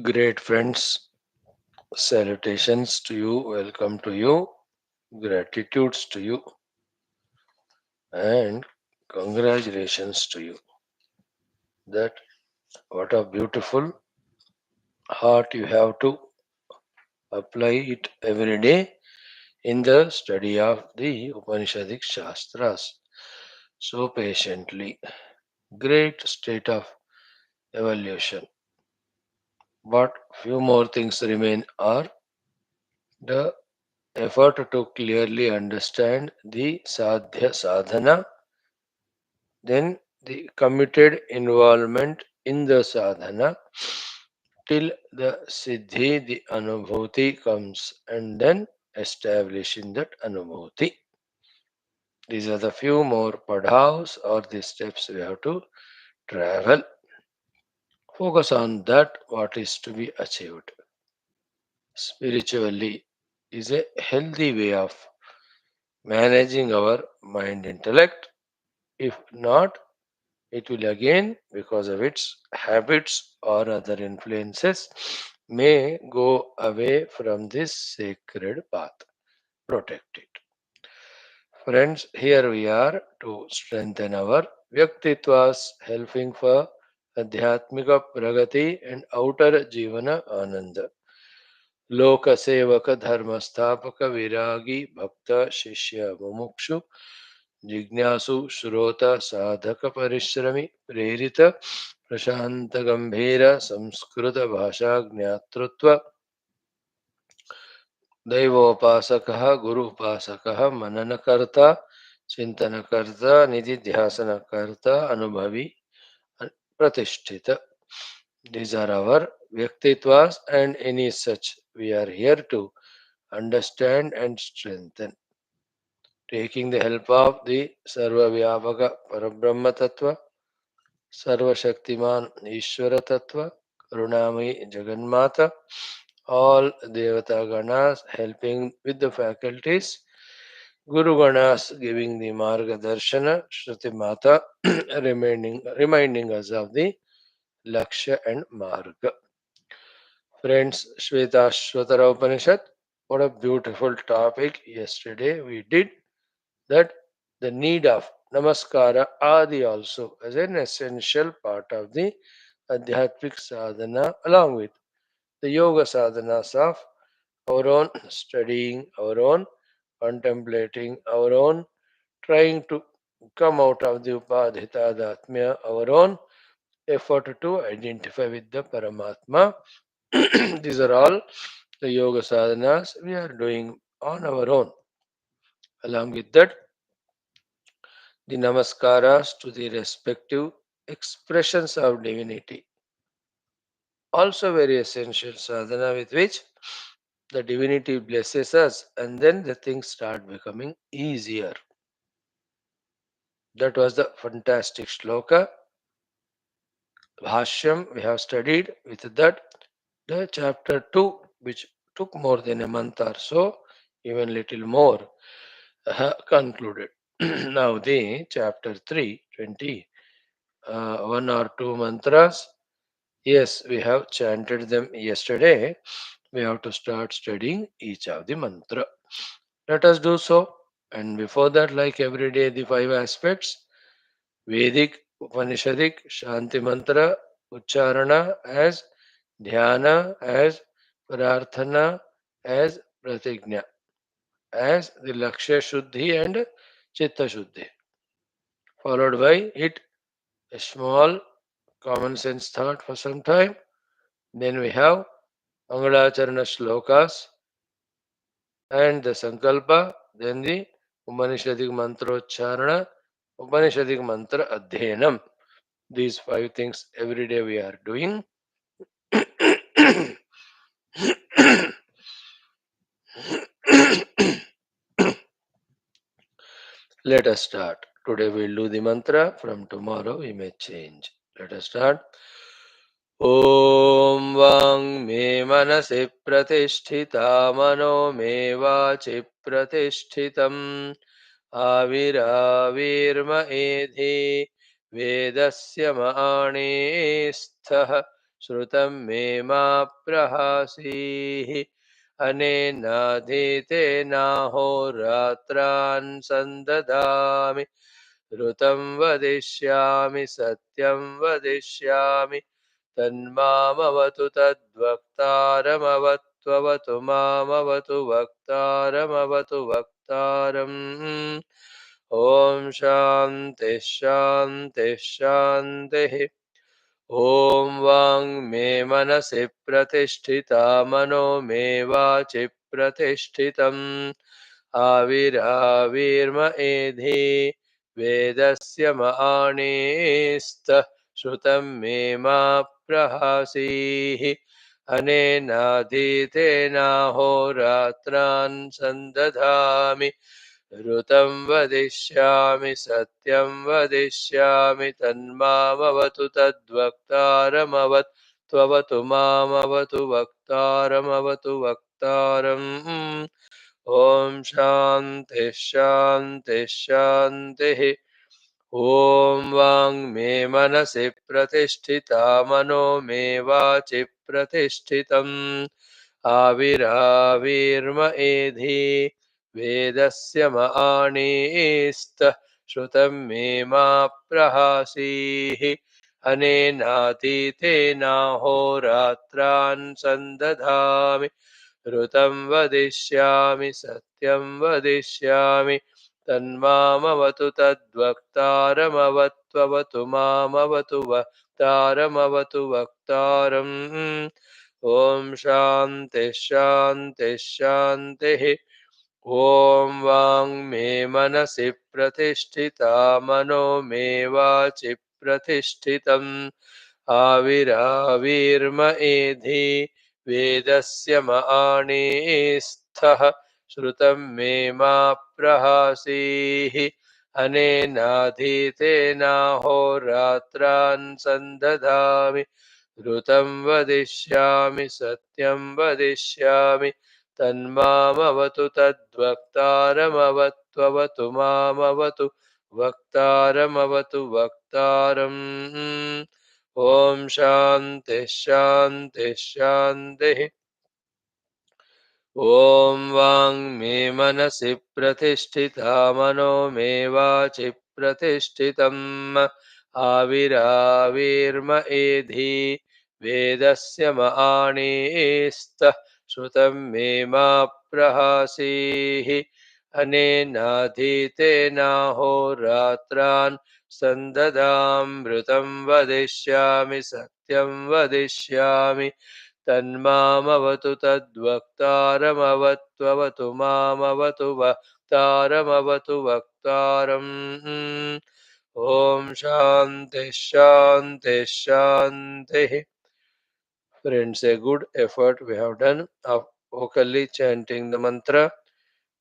Great friends, salutations to you, welcome to you, gratitudes to you, and congratulations to you. That what a beautiful heart you have to apply it every day in the study of the Upanishadic Shastras. So patiently, great state of evolution. But few more things remain are the effort to clearly understand the sadhya sadhana, then the committed involvement in the sadhana till the siddhi, the anubhuti comes, and then establishing that anubhuti. These are the few more padhaus or the steps we have to travel. Focus on that what is to be achieved. Spiritually is a healthy way of managing our mind intellect. If not, it will again, because of its habits or other influences, may go away from this sacred path. Protect it. Friends, here we are to strengthen our Vyaktitwas, helping for Adhyatmika Pragati and outer Jivana Ananda. Loka Sevaka Dharma Sthapaka Viragi Bhakta Shishya Mumukshu Jignasu Shrota Sadhaka Parishrami Prerita Prashanta Gambhira Samskrita Bhasha Gnyatrutva दैवोपासकः गुरुपासकः मननकर्ता चिंतनकर्ता निधिध्यासनकर्ता अनुभवी प्रतिष्ठित. These are our Vyaktitwas, and any such we are here to understand and strengthen, taking the help of the Sarva Vyapaka Parabrahma Tattva, Sarva Shaktiman Ishvara Tattva, Karunamai Jaganmata, all Devata Ganas helping with the faculties, Guru Ganas giving the Marga Darshana, Shruti Mata reminding us of the Lakshya and Marga. Friends, Shwethashwathara Upanishad, what a beautiful topic yesterday we did, that the need of Namaskara Adi also as an essential part of the Adhyatmic sadhana, along with the yoga sadhanas of our own studying, our own contemplating, our own trying to come out of the upadhitadatmya, our own effort to identify with the Paramatma. These are all the yoga sadhanas we are doing on our own. Along with that, the namaskaras to the respective expressions of divinity. Also, very essential sadhana with which the divinity blesses us, and then the things start becoming easier. That was the fantastic shloka. Bhashyam we have studied with that. The chapter 2, which took more than a month or so, even little more, concluded. Now the chapter 3, 20, one or two mantras. Yes, we have chanted them yesterday. We have to start studying each of the mantra. Let us do so. And before that, like every day, the five aspects Vedic, Upanishadic, Shanti Mantra, Ucharana as Dhyana, as Prarthana, as Pratigna, as the Lakshya Shuddhi and Chitta Shuddhi. Followed by it, a small common sense thought for some time. Then we have Mangalacharana Shlokas and the Sankalpa, then the Upanishadic Mantrocharana, Upanishadic Mantra Adhyanam. These five things every day we are doing. Let us start. Today we'll do the mantra. From tomorrow we may change. Let us start. ॐ वाङ् मे मनसि प्रतिष्ठिता मनो मे वाचि प्रतिष्ठितम् आविराविर्म एधि वेदस्य माणे स्थः श्रुतं मे मा प्रहासीः अनेनाधीतेनाहोरात्रान् सन्ददामि ऋतं वदिष्यामि सत्यं वदिष्यामि तन्मामवतु तद्वक्तारमवत्ववतु मामवतु वक्तारमवतु वक्तारम् ॐ शान्ति शान्ति शान्तिः ॐ वाङ्मे मनसि प्रतिष्ठिता मनो मे वाचि प्रतिष्ठितम् आविराविर्म एधि वेदस्य माणिस्तः श्रुतं मे मा प्रहासीः अनेनाधीतेनाहोरात्रान् सन्दधामि ऋतं वदिष्यामि सत्यं वदिष्यामि तन्मामवतु तद्वक्तारमवत्ववतु मामवतु वक्तारमवतु वक्तारम् ॐ शान्ति शान्ति शान्तिः ॐ वाङ्मे मनसि प्रतिष्ठिता मनो मे वाचि प्रतिष्ठितम् आविराविर्म एधि वेदस्य माणिस्तः श्रुतं मे मा प्रहासीः अनेनातीतेनाहोरात्रान् सन्दधामि ऋतं वदिष्यामि सत्यं वदिष्यामि तन्मामवतु तद्वक्तारमवत्ववतु मामवतु वक्तारमवतु वक्तारम् ॐ शान्ति शान्ति शान्तिः ॐ वाङ्मे मनसि प्रतिष्ठिता मनो मे वाचि प्रतिष्ठितम् आविराविर्म एधि वेदस्य माणिस्थः श्रुतं मे मा प्रहासीः अनेनाधीतेनाहोरात्रान् सन्दधामि ऋतं वदिष्यामि सत्यं वदिष्यामि तन्मामवतु तद्वक्तारमवत्ववतु मामवतु वक्तारमवतु वक्तारम् ॐ शान्ति शान्ति शान्तिः ॐ वाङ्मे मनसि प्रतिष्ठिता मनो मे वाचि प्रतिष्ठितम् आविराविर्म एधि वेदस्य माणिस्तः श्रुतं मे मा प्रहासीः अनेनाधीतेनाहोरात्रान् सन्ददामृतं वदिष्यामि सत्यं वदिष्यामि तन्मामवतु तद्वक्तारमवत्ववतु मामवतु वक्तारमवतु वक्तारम् ॐ शान्ति शान्ति शान्तिः Friends, a good effort we have done of vocally chanting the mantra,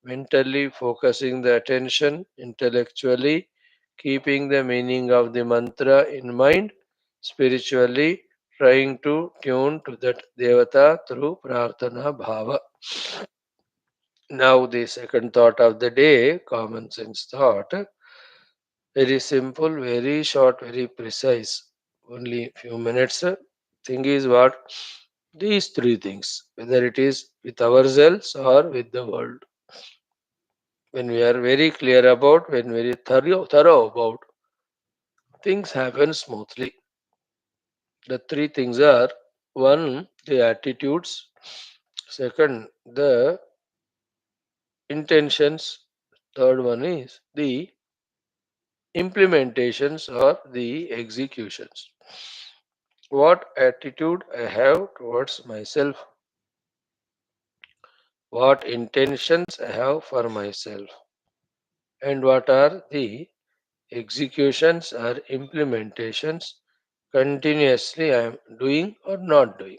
mentally focusing the attention, intellectually keeping the meaning of the mantra in mind, spiritually trying to tune to that devata through prarthana bhava. Now, the second thought of the day, common sense thought, very simple, very short, very precise, only few minutes. Thing is what? These three things, whether it is with ourselves or with the world. When we are very clear about, when very thorough about, things happen smoothly. The three things are: one, the attitudes; second, the intentions; third one is the implementations or the executions. What attitude I have towards myself, what intentions I have for myself, and what are the executions or implementations continuously I am doing or not doing.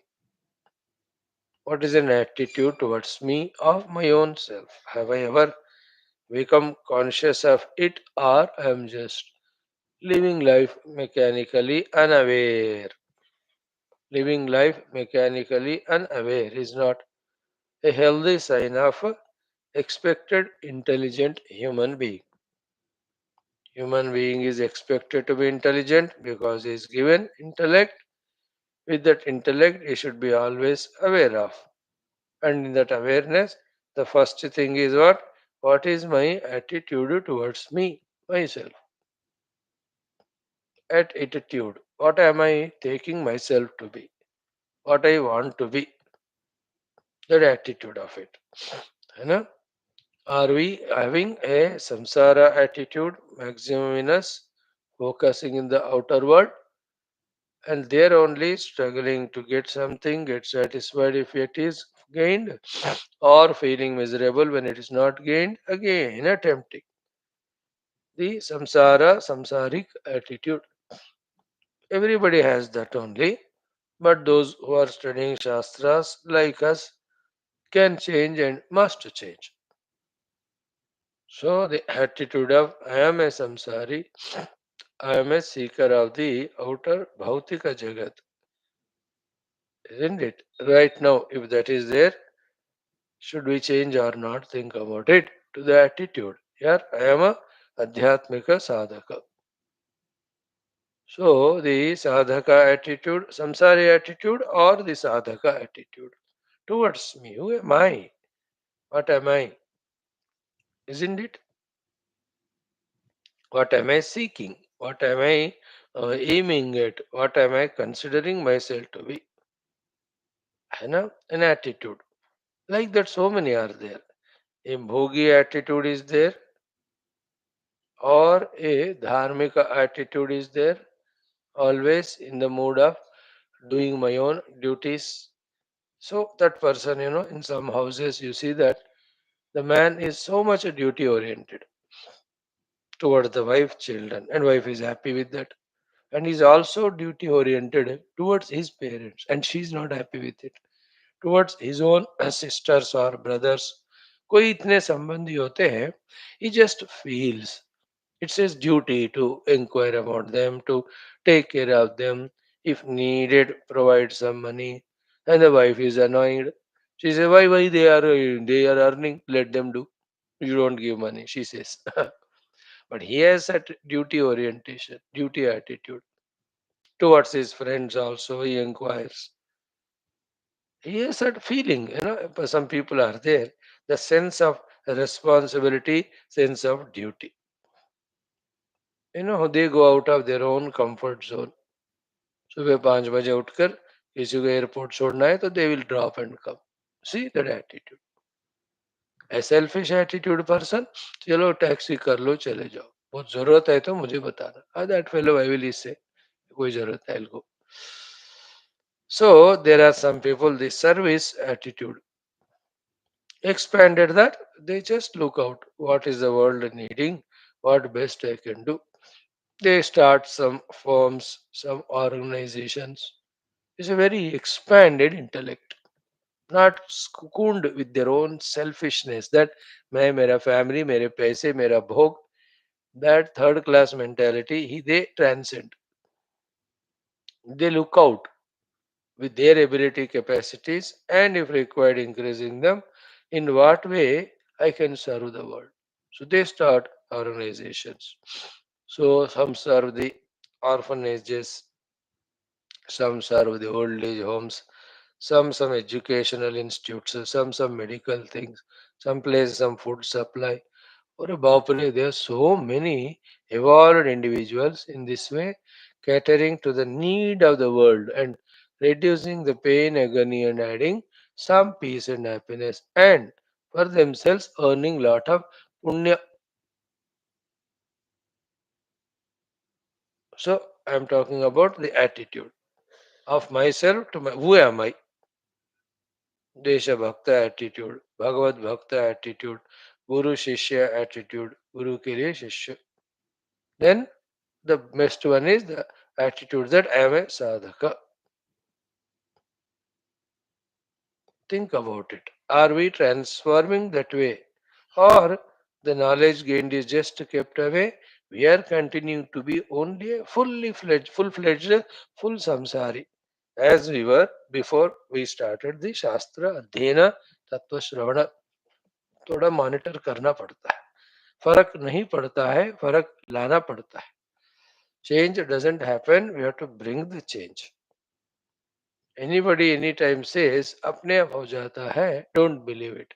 What is an attitude towards me of my own self? Have I ever become conscious of it, or I am just living life mechanically unaware? Living life mechanically unaware is not a healthy sign of a expected intelligent human being. Human being is expected to be intelligent because he is given intellect, With that intellect, he should be always aware of. And in that awareness, the first thing is what? What is my attitude towards me, myself? Attitude. What am I taking myself to be? What I want to be? That attitude of it. You know? Are we having a samsara attitude, maximum in us, focusing in the outer world, and there only struggling to get something, get satisfied if it is gained, or feeling miserable when it is not gained, again attempting the samsaric attitude. Everybody has that only, but those who are studying Shastras like us can change and must change. So the attitude of I am a samsari, I am a seeker of the outer bhautika jagat, isn't it? Right now, if that is there, should we change or not? Think about it to the attitude. Here, I am a adhyatmika sadhaka. So the sadhaka attitude, samsari attitude, or the sadhaka attitude towards me. Who am I? What am I? Isn't it? What am I seeking? What am I aiming at? What am I considering myself to be? You know, an attitude. Like that, so many are there. A bhogi attitude is there, or a dharmika attitude is there, always in the mood of doing my own duties. So, that person, in some houses, you see that the man is so much duty oriented toward the wife, children, and wife is happy with that. And he's also duty oriented towards his parents, and she's not happy with it. Towards his own sisters or brothers, कोई इतने संबंधी होते हैं, he just feels it's his duty to inquire about them, to take care of them, if needed provide some money. And the wife is annoyed. She says, why they are earning, let them do. You don't give money, she says. But he has that duty orientation, duty attitude. Towards his friends also, he inquires. He has that feeling, but some people are there, the sense of responsibility, sense of duty. They go out of their own comfort zone. सुबह 5 बजे उठकर किसी को airport छोड़ना है तो they will drop and come. See that attitude. A selfish attitude person, चलो taxi कर लो चले जाओ, बहुत जरूरत है तो मुझे बताना, that fellow I will say कोई जरूरत है इनको. So there are some people, the service attitude expanded, that they just look out what is the world needing, what best I can do. They start some firms, some organizations. It's a very expanded intellect, not cocooned with their own selfishness that मैं मेरा family मेरे पैसे मेरा भोग. That third class mentality they transcend. They look out with their ability capacities, and if required increasing them, in what way I can serve the world. So they start organizations. So some serve the orphanages, some serve the old age homes, some educational institutes, some medical things, some place some food supply. Or Bapre, there are so many evolved individuals in this way, catering to the need of the world and reducing the pain, agony, and adding some peace and happiness, and for themselves earning lot of punya. So I am talking about the attitude of myself to my who am I? Desha Bhakta attitude, Bhagavad Bhakta attitude, Guru Shishya attitude, Guru ke liye Shishya. Then the best one is the attitude that I am a sadhaka. Think about it. Are we transforming that way? Or the knowledge gained is just kept away? We are continuing to be only a full-fledged, full samsari. As we were before we started the Shastra Adhyana Tattva Shravana. थोड़ा monitor करना पड़ता है. फर्क नहीं पड़ता है, फर्क लाना पड़ता है. Change doesn't happen, we have to bring the change. Anybody any time says अपने आप हो जाता है, डोंट बिलीव इट।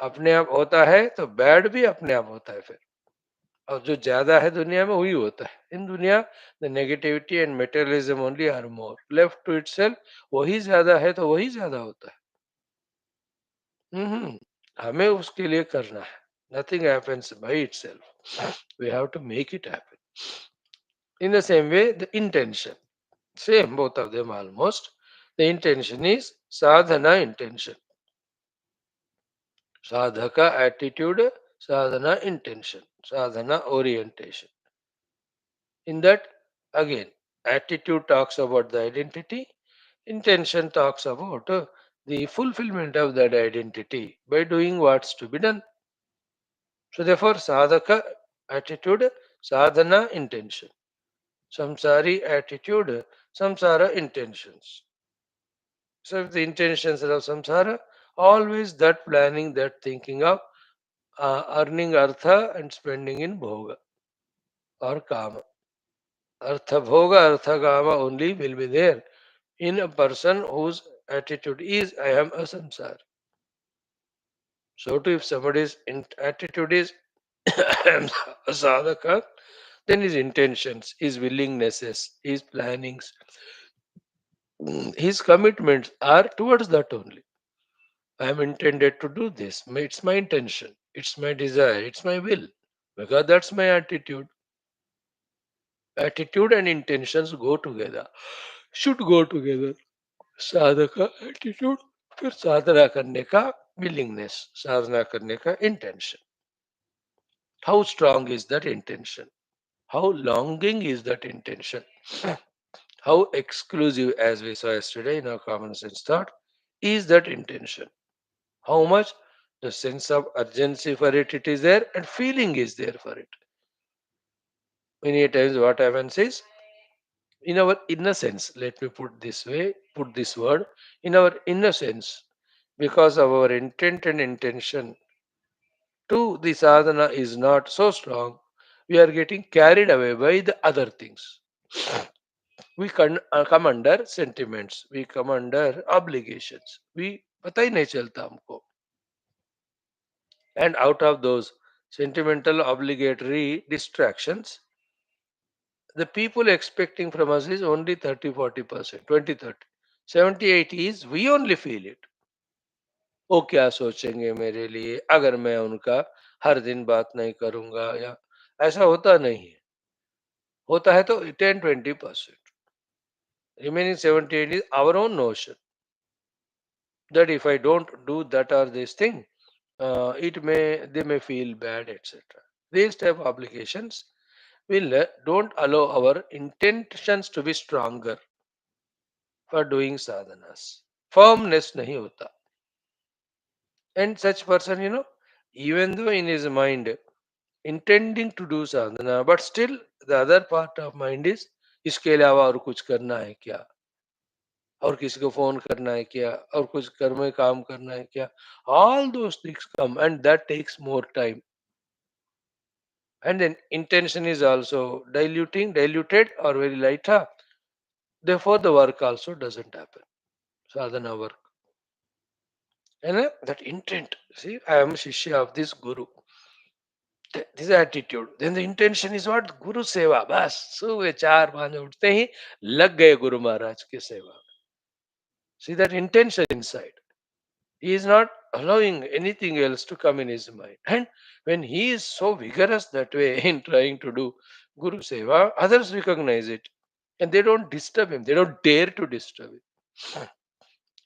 अपने आप होता है तो बैड भी अपने आप होता है फिर। और जो ज्यादा है दुनिया में वही होता है। इन दुनिया the negativity and materialism only are more left to itself. वही ज्यादा है तो वही ज्यादा होता है। हम्म। हमें उसके लिए करना है। Nothing happens by itself, we have to make it happen. In the same way the intention, same both of them almost. The intention is sadhana intention. Sadhaka attitude, sadhana intention, sadhana orientation. In that, again, attitude talks about the identity, intention talks about the fulfillment of that identity by doing what's to be done. So, therefore, sadhaka attitude, sadhana intention. Samsari attitude, samsara intentions. So if the intentions are of samsara, always that planning, that thinking of earning artha and spending in bhoga or kama. Artha bhoga, artha kama only will be there in a person whose attitude is I am a samsara. So too, if somebody's attitude is I am a sadhaka, then his intentions, his willingnesses, his plannings, his commitments are towards that only. I am intended to do this. It's my intention. It's my desire. It's my will. Because that's my attitude. Attitude and intentions go together. Should go together. Sadhaka attitude, फिर साधना करने का willingness, साधना करने का intention. How strong is that intention? How longing is that intention? How exclusive, as we saw yesterday in our common sense thought, is that intention? How much the sense of urgency for it is there and feeling is there for it. Many times what happens is, in our innocence, let me put this way, put this word, in our innocence, because of our intent and intention to the sadhana is not so strong, we are getting carried away by the other things. We come under sentiments, we come under obligations. We पता ही नहीं चलता हमको. And out of those sentimental obligatory distractions, the people expecting from us is only 30-40%, 20-30. 70-80 is we only feel it. वो क्या सोचेंगे मेरे लिए अगर मैं उनका हर दिन बात नहीं करूंगा, या ऐसा होता नहीं है. होता है तो 10-20%. Remaining 78 is our own notion that if I don't do that or this thing, it may they may feel bad, etc. These type of obligations will don't allow our intentions to be stronger for doing sadhanas. Firmness nahi hota. And such person, even though in his mind intending to do sadhana, but still the other part of mind is इसके अलावा और कुछ करना है क्या, और किसी को फोन करना है क्या, और कुछ कर्म में काम करना है क्या. All those things come and that takes more time. And then intention is also diluted or very lighter. Therefore, the work also doesn't happen. Sadhana work. And that intent, see, I am Shishya of this Guru. This attitude. Then the intention is what? Guru Seva. बस सुबह 4-5 उठते ही लग गए गुरु महाराज की सेवा. See that intention inside. He is not allowing anything else to come in his mind. And when he is so vigorous that way in trying to do Guru Seva, others recognize it. And they don't disturb him. They don't dare to disturb him.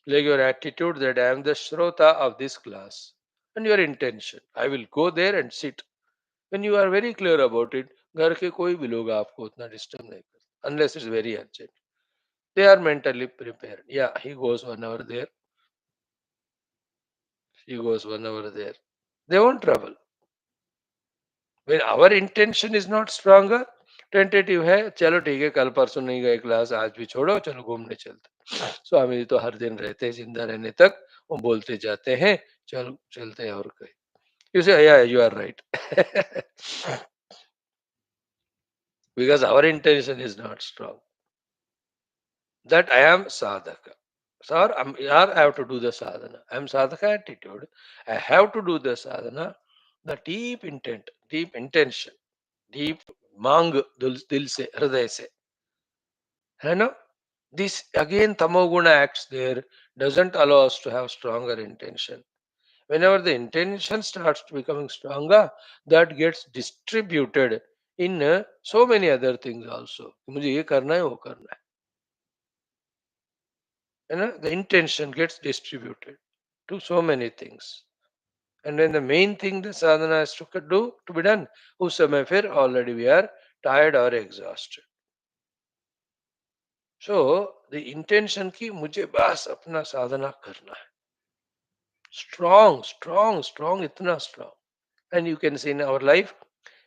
Like your attitude that I am the Shrota of this class. And your intention. I will go there and sit. When you are very clear about it, घर के कोई भी लोग आपको उतना disturb नहीं करते unless it's very urgent. They are mentally prepared. Yeah, he goes 1 hour there. He goes 1 hour there. They won't trouble. When our intention is not stronger, tentative है, चलो ठीक है कल परसों नहीं गए क्लास, आज भी छोड़ो, चलो घूमने चलते. स्वामी जी तो हर दिन रहते हैं जिंदा रहने तक, वो बोलते जाते हैं चलो चलते हैं और कहीं. You say, yeah, you are right. Because our intention is not strong. that I am sadhaka. Sir, I have to do the sadhana. I am sadhaka attitude. I have to do the sadhana. The deep intent, deep intention, deep mang dil se, hriday se. You know, this again tamoguna acts there, doesn't allow us to have stronger intention. Whenever the intention starts becoming stronger, that gets distributed in so many other things also. मुझे ये करना है वो करना है. The intention gets distributed to so many things. And then the main thing the sadhana has to do to be done, उस समय फिर already we are tired or exhausted. So the intention की मुझे बस अपना साधना करना है. Strong, strong, strong, इतना strong. And you can see in our life,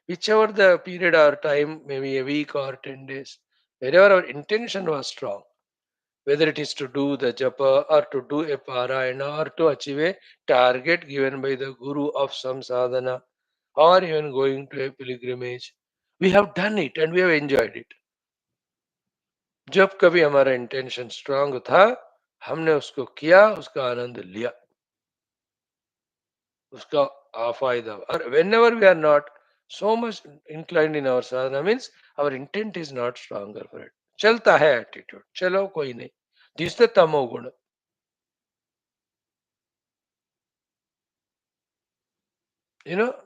whichever the period or time, maybe a week or 10 days, wherever our intention was strong, whether it is to do the japa or to do a parayana or to achieve a target given by the guru of some sadhana or even going to a pilgrimage, we have done it and we have enjoyed it. जब कभी हमारा intention strong था, हमने उसको किया, उसका आनंद लिया, उसका फायदा. और whenever we are not so much inclined in our sadhana means our intent is not stronger for it. चलता है attitude, चलो कोई नहीं. This is the tamo guna.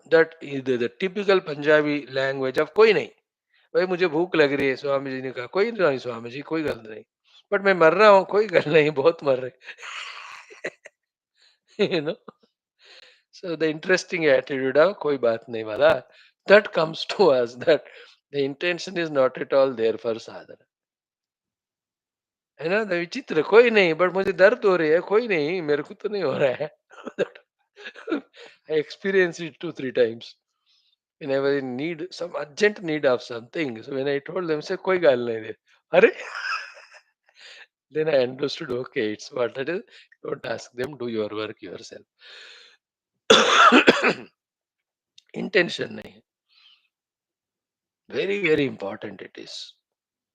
That is the typical Punjabi language of कोई नहीं. भाई मुझे भूख लग रही है, स्वामी जी ने कहा कोई नहीं स्वामी जी, कोई गल नहीं. बट मैं मर रहा हूँ, कोई गल नहीं, बहुत मर रहे. you know so the interesting attitude of कोई बात नहीं वाला, that comes to us, that the intention is not at all there for sadhana. the विचित्र कोई नहीं, बट मुझे दर्द हो रही है, कोई नहीं, मेरे को तो नहीं हो रहा है. I experienced it 2 3 times when I was in need, some urgent need of something. So when I told them, say कोई गाल नहीं दे, अरे. Then I understood, okay, it's what it is. Don't ask them, do your work yourself. Intention nahi. Very, very important it is.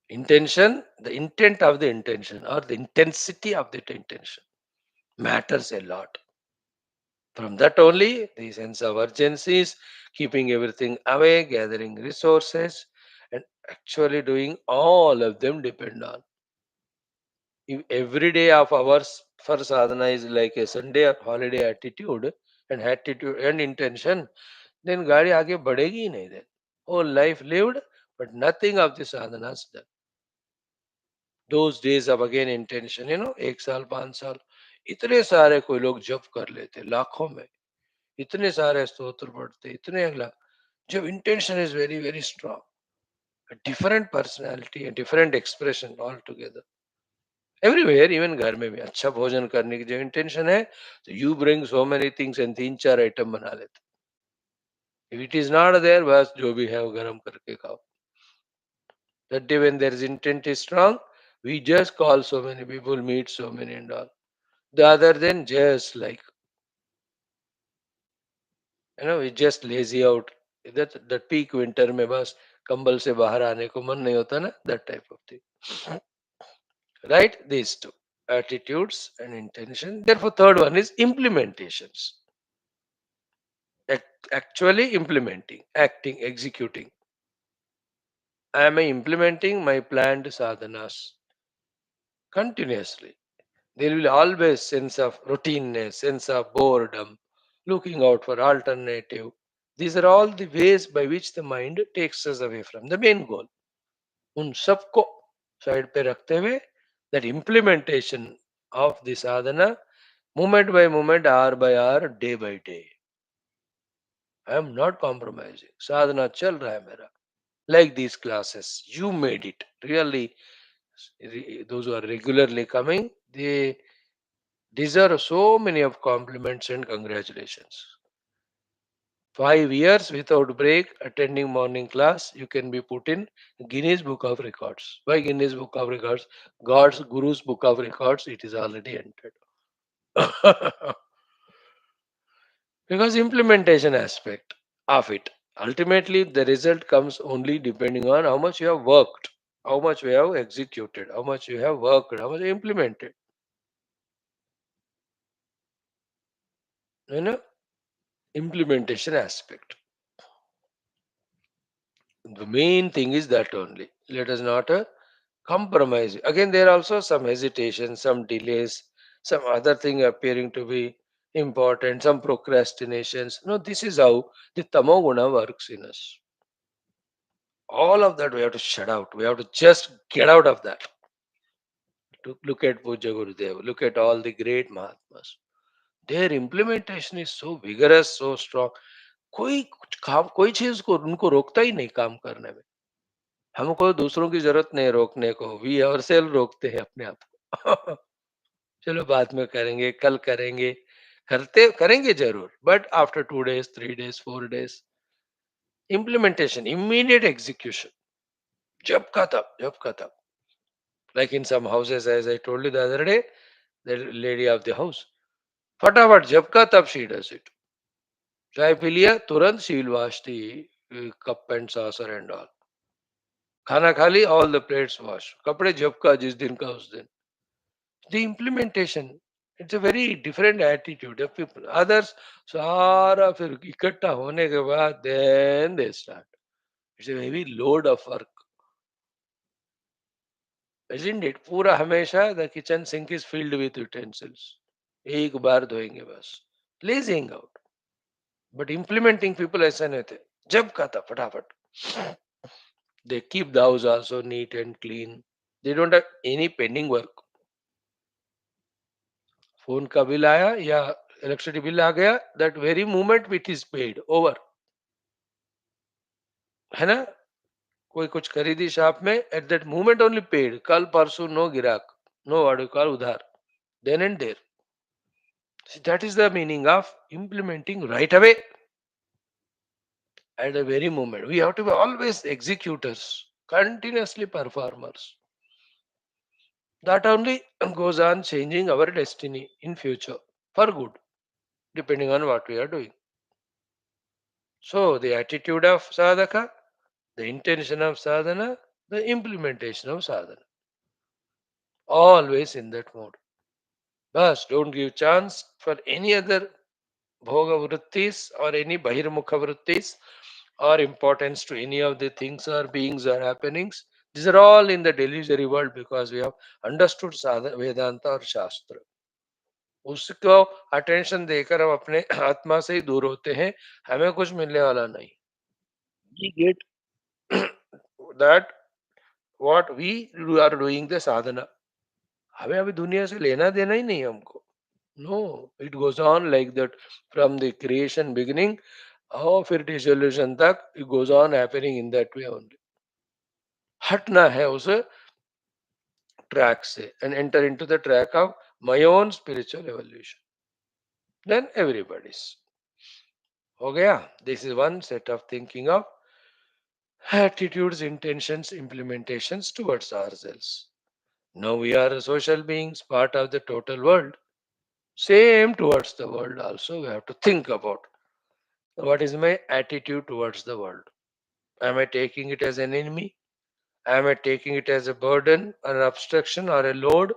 Intention, the intent of the intention or the intensity of that intention matters a lot. From that only, the sense of urgency is keeping everything away, gathering resources, and actually doing all of them depend on. If every day of ours for sadhana is like a Sunday or holiday attitude and intention, then गाड़ी आगे बढ़ेगी ही नहीं. Then whole life lived, but nothing of the sadhanas done. Those days of again intention, 1 साल 5 साल, इतने सारे कोई लोग जप कर लेते लाखों में, इतने सारे स्तोत्र पढ़ते, इतने अगला. जब intention is very very strong, a different personality, a different expression altogether. Everywhere, even घर में भी अच्छा भोजन करने की जो इंटेंशन है, तो you bring so many things and 3 4 item बना लेते. If it is not there, बस जो भी है वो गरम करके खाओ. That day when there is intent is strong, we just call so many people, meet so many and all. The other than just like, we just lazy out. That peak winter में बस कंबल से बाहर आने को मन नहीं होता ना, that type of thing. Right? These two, attitudes and intention. Therefore, third one is implementations. Actually implementing, acting, executing. Am I implementing my planned sadhanas continuously? There will always sense of routineness, sense of boredom, looking out for alternative. These are all the ways by which the mind takes us away from the main goal. उन सबको side पे रखते हुए, that implementation of the sadhana, moment by moment, hour by hour, day by day. I am not compromising. Sadhana चल रहा है मेरा. Like these classes, you made it. Really, those who are regularly coming, they deserve so many of compliments and congratulations. 5 years without break, attending morning class, you can be put in Guinness Book of Records. Why Guinness Book of Records? God's Guru's Book of Records, it is already entered. Because implementation aspect of it. Ultimately, the result comes only depending on how much you have worked how much we have executed, how much you have worked, how much implemented. You know, implementation aspect. The main thing is that only. Let us not compromise. Again, there are also some hesitation, some delays, some other thing appearing to be important, some procrastinations. No, this is how the tamoguna works in us. All of that we have to shut out. We have to just get out of that. To look at Puja Gurudev, look at all the great Mahatmas. Their implementation is so vigorous, so strong. कोई काम कोई चीज को उनको रोकता ही नहीं काम करने में. हमको दूसरों की जरूरत नहीं रोकने को. वी आवरसेल्फ रोकते हैं अपने आप को. चलो बाद में करेंगे, कल करेंगे, करते करेंगे जरूर, but after 2 days, 3 days, 4 days, implementation, immediate execution. जब का तब, जब का तब. Like in some houses, as I told you the other day, the lady of the house, फटाफट जब का तब she does it. चाय पी लिया तुरंत she will wash the cup and saucer and all. खाना खा ली all the plates wash. कपड़े जब का जिस दिन का उस दिन. The implementation, it's a very different attitude of people. Others सारा फिर इकट्ठा होने के बाद then they start. It's a heavy load of work, isn't it? पूरा हमेशा the kitchen sink is filled with utensils. एक बार धोएंगे बस. Lazing out. But implementing people ऐसा नहीं थे. जब का था फटाफट. They keep the house also neat and clean. They don't have any pending work. Phone का बिल आया या इलेक्ट्रिसिटी बिल आ गया, that very moment it is paid over. है ना. कोई कुछ खरीदी शॉप में, at that moment only paid. कल परसों नो गिराक, नो व्हाट यू कॉल उधार. Then and there. That is the meaning of implementing right away at the very moment. We have to be always executors, continuously performers. That only goes on changing our destiny in future for good, depending on what we are doing. So the attitude of sadhaka, the intention of sadhana, the implementation of sadhana. Always in that mode. Thus, don't give chance for any other bhoga vrittis or any bahirmukha vrittis or importance to any of the things or beings or happenings. These are all in the delusory world because we have understood Vedanta or Shastra. उसको attention देकर हम अपने आत्मा से ही दूर होते हैं. हमें कुछ मिलने वाला नहीं. We get that what we are doing the sadhana. हमें अभी दुनिया से लेना देना ही नहीं है हमको. No, it goes on like that from the creation beginning और फिर डिसोल्यूशन तक it goes on happening in that way only. हटना है उस ट्रैक से and enter into the track of my own spiritual evolution. Then everybody's हो गया. This is one set of thinking of attitudes, intentions, implementations towards ourselves. Now we are social beings, part of the total world. Same towards the world also. We have to think about what is my attitude towards the world. Am I taking it as an enemy? Am I taking it as a burden, an obstruction, or a load?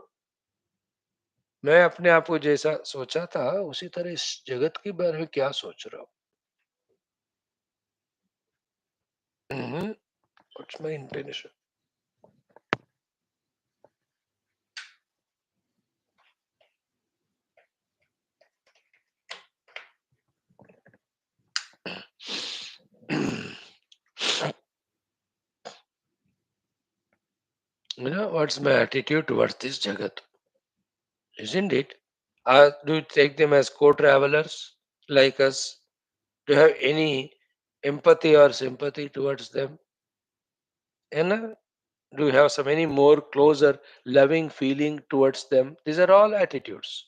मैं अपने आप को जैसा सोचा था उसी तरह इस जगत के बारे में क्या सोच रहा हूँ. What's my intention? What's my attitude towards this jagat? Isn't it? Do you take them as co-travelers like us? Do you have any empathy or sympathy towards them? And do you have some any more closer loving feeling towards them? These are all attitudes.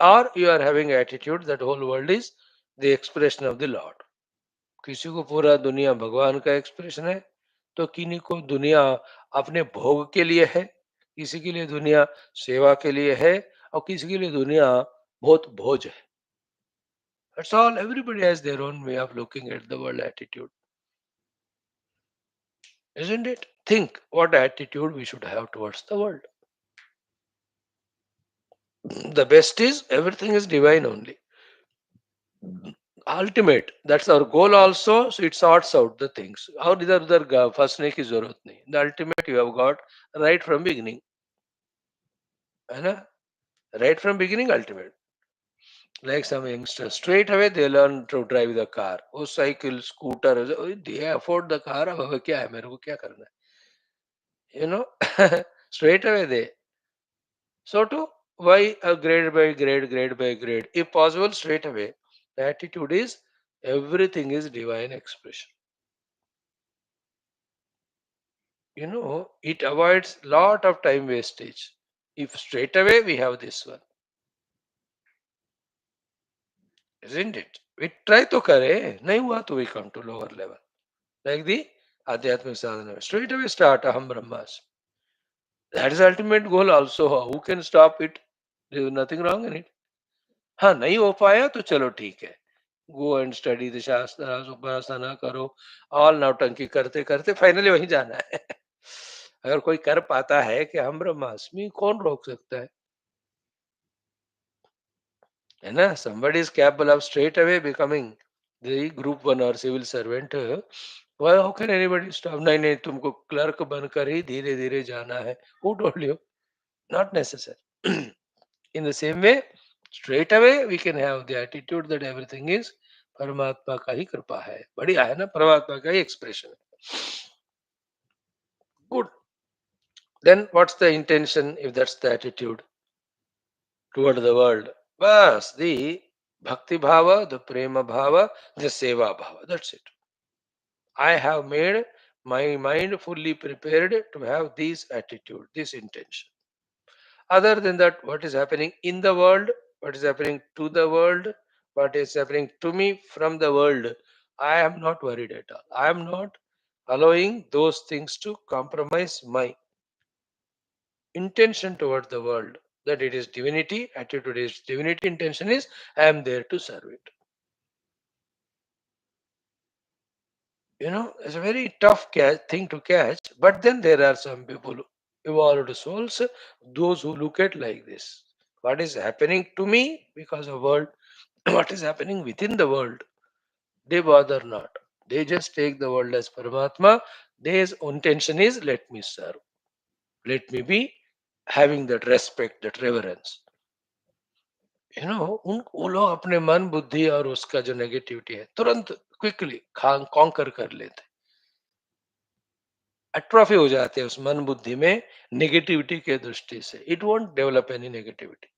Or you are having attitude that whole world is the expression of the Lord. किसी को पूरा दुनिया भगवान का expression है, तो किन्हीं को दुनिया अपने भोग के लिए है, किसी के लिए दुनिया सेवा के लिए है, और किसी के लिए दुनिया बहुत भोज है. That's all. Everybody has their own way of looking at the world attitude, isn't it? think what attitude we should have towards the world. The best is everything is divine only. Ultimate. That's our goal also. So it sorts out the things. और इधर उधर फंसने की जरूरत नहीं. The ultimate you have got right from beginning. है ना? Right from beginning ultimate. Like some youngsters, straight away they learn to drive the car. वो cycle, scooter, they afford the car. अब क्या है मेरे को क्या करना है? You know, straight away they. So to why a grade by grade, grade by grade? If possible, straight away. The attitude is everything is divine expression. It avoids lot of time wastage. If straight away we have this one, isn't it? We try to करे, नहीं हुआ तो we come to lower level. Like the Adhyatmic sadhana. Straight away start Aham Brahmasmi. That is ultimate goal also. Who can stop it? There is nothing wrong in it. हाँ नहीं हो पाया तो चलो ठीक है. Go and study the Shastras, उपासना करो. All नौटंकी करते करते फाइनली वहीं जाना है. अगर कोई कर पाता है कि हम ब्रह्मास्मि, कौन रोक सकता है? है ना? Somebody is capable of straight away becoming the group one or civil servant. Why? How can anybody stop? नहीं नहीं तुमको क्लर्क बनकर ही धीरे धीरे जाना है. Who told you? Not necessary. In the same way, straight away we can have the attitude that everything is परमात्मा का ही कृपा है. बढ़िया है ना? परमात्मा का ही एक्सप्रेशन है. Good. Then what's the intention if that's the attitude toward the world? Bas, the bhakti bhava, the prema bhava, the seva bhava. That's it. I have made my mind fully prepared to have this attitude, this intention. Other than that, what is happening in the world, what is happening to the world, what is happening to me from the world, I am not worried at all. I am not allowing those things to compromise my intention toward the world. That it is divinity, attitude is divinity, intention is I am there to serve it. It's a very tough thing to catch, but then there are some people, evolved souls, those who look at like this. What is happening to me because of world, what is happening within the world, they bother not. They just take the world as Paramatma. Their intention is let me serve. Let me be having that respect, that reverence. वो लोग अपने मन बुद्धि और उसका जो negativity है तुरंत क्विकली कॉन्कर कर लेते, एट्रोफी हो जाते हैं उस मन बुद्धि में नेगेटिविटी के दृष्टि से. It won't develop any negativity.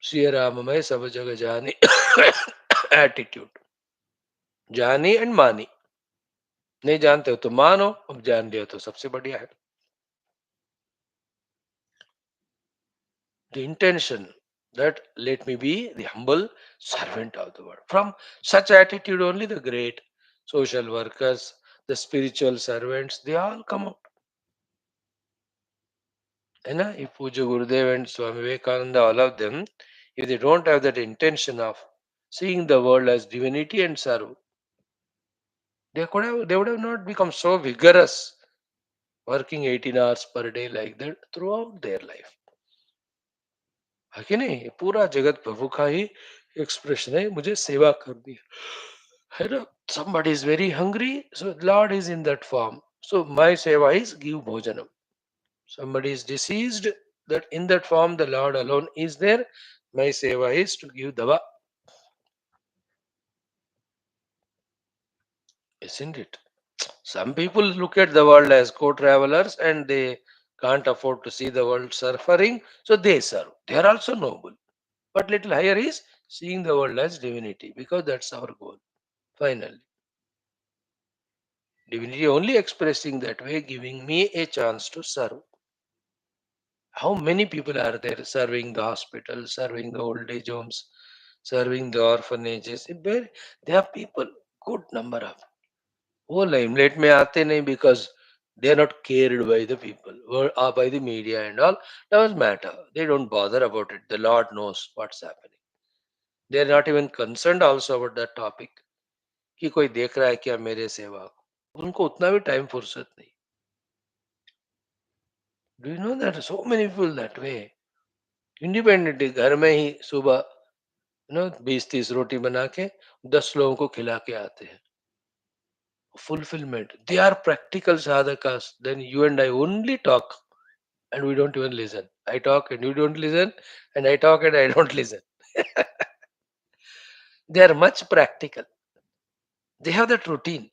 Shri Ram में सब जग जानी एटीट्यूड. जानी एंड मानी. नहीं जानते हो तो मानो, अब जान लिया तो सबसे बढ़िया है. The intention that let me be the humble servant of the world. From such attitude only the great social workers, the spiritual servants, they all come out. If Puja Gurudev and Swami Vivekananda, all of them, if they don't have that intention of seeing the world as divinity and serve, they would have not become so vigorous, working 18 hours per day like that throughout their life. है कि नहीं? ये पूरा जगत प्रभु का ही expression है, मुझे सेवा करनी है ना? Somebody is very hungry, so Lord is in that form. So my seva is give bhojanam. Somebody is deceased, that in that form the Lord alone is there. My seva is to give dava. Isn't it? Some people look at the world as co-travelers and they can't afford to see the world suffering, so they serve. They are also noble. But little higher is seeing the world as divinity, because that's our goal. Finally, divinity only expressing that way, giving me a chance to serve. How many people are there serving the hospitals, serving the old age homes, serving the orphanages? They are people, good number of. वो limelight में आते नहीं because they are not cared by the people or by the media and all. Doesn't matter. They don't bother about it. The Lord knows what's happening. They are not even concerned also about that topic. कि कोई देख रहा है क्या मेरे सेवा को. उनको उतना भी टाइम फुर्सत नहीं. Do you know that so many people that way independently घर में ही सुबह 20-30 रोटी बना के 10 लोगों को खिला के आते हैं. Fulfillment. They are practical sadhakas. Then you and I only talk and we don't even listen. I talk and you don't listen, and I talk and I don't listen. They are much practical. They have that routine.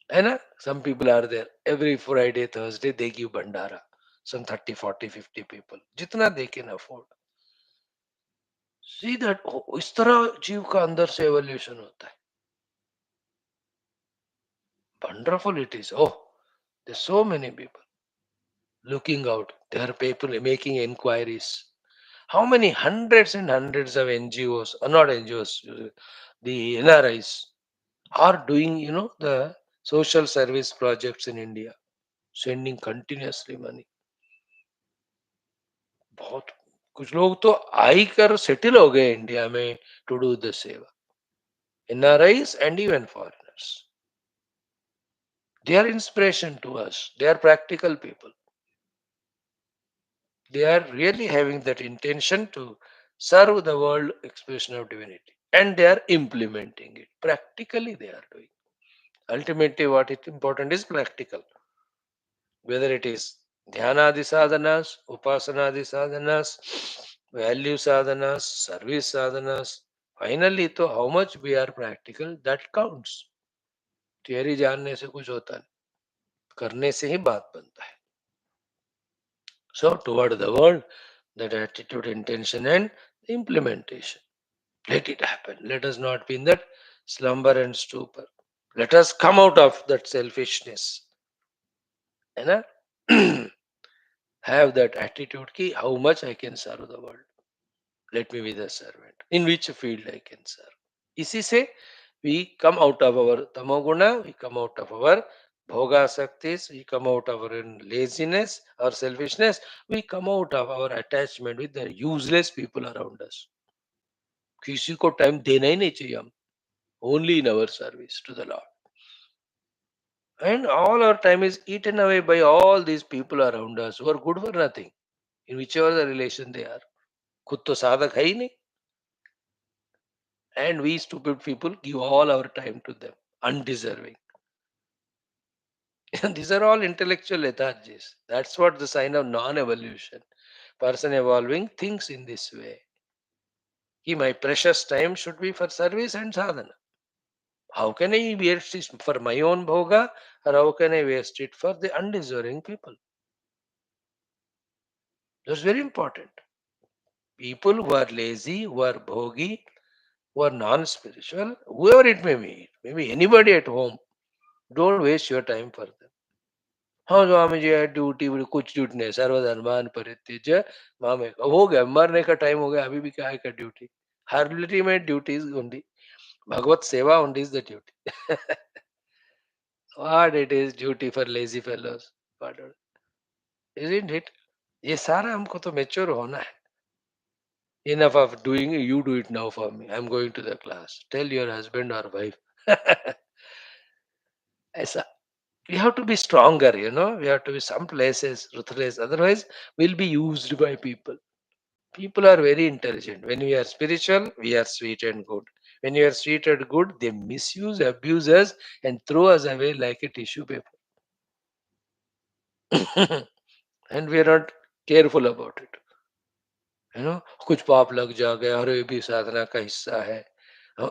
And some people are there. Every Friday, Thursday, they give Bandara. Some 30, 40, 50 people. Jitna they can afford. See that, इस तरह जीव का अंदर से evolution होता है. Wonderful it is. Oh, there's so many people looking out. There are people making inquiries. How many hundreds and hundreds of NGOs, or not NGOs, the NRIs are doing, the social service projects in India, sending continuously money. बहुत कुछ लोग तो आई कर settle हो गए India में to do the सेवा. NRIs and even foreigners. They are inspiration to us. They are practical people. They are really having that intention to serve the world expression of divinity. And they are implementing it. Practically they are doing. Ultimately, what is important is practical. Whether it is dhyana sadhanas, upasana sadhanas, value sadhanas, service sadhanas. Finally, तो how much we are practical, that counts. Theory जानने से कुछ होता नहीं, करने से ही बात बनता है. So, toward the world, that attitude, intention, and implementation. Let it happen. Let us not be in that slumber and stupor. Let us come out of that selfishness. And have that attitude ki how much I can serve the world. Let me be the servant. In which field I can serve. इसी से we come out of our tamoguna, we come out of our bhoga saktis, we come out of our laziness or selfishness, we come out of our attachment with the useless people around us. किसी को time देना ही नहीं चाहिए हम. Only in our service to the Lord. And all our time is eaten away by all these people around us who are good for nothing, in whichever the relation they are. खुद तो साधक है ही नहीं. And we stupid people give all our time to them, undeserving. These are all intellectual lethargies. That's what the sign of non-evolution. Person evolving thinks in this way. My precious time should be for service and sadhana. How can I waste it for my own bhoga, or how can I waste it for the undeserving people? That's very important. People who are lazy, who are bhogi, who are non-spiritual, whoever it may be, maybe anybody at home, don't waste your time for them. हाँ, स्वामी जी है duty, कुछ duty नहीं, सर्वधर्मान परित्यज्य मामे. हो गया, मरने का टाइम हो गया, अभी भी क्या है का duty. Ultimate duty is only भगवत सेवा, only is the duty. What it is duty for lazy fellows, what isn't it. ये सारा हमको तो मैच्योर होना है. Enough of doing, you do it now for me. I'm going to the class. Tell your husband or wife. ऐसा. We have to be stronger, we have to be some places ruthless, otherwise we'll be used by people. People are very intelligent. When we are spiritual, we are sweet and good. When we are sweet and good, they misuse, abuse us, and throw us away like a tissue paper. And we are not careful about it. कुछ पाप लग जा गया, अरे ये भी साधना का हिस्सा है.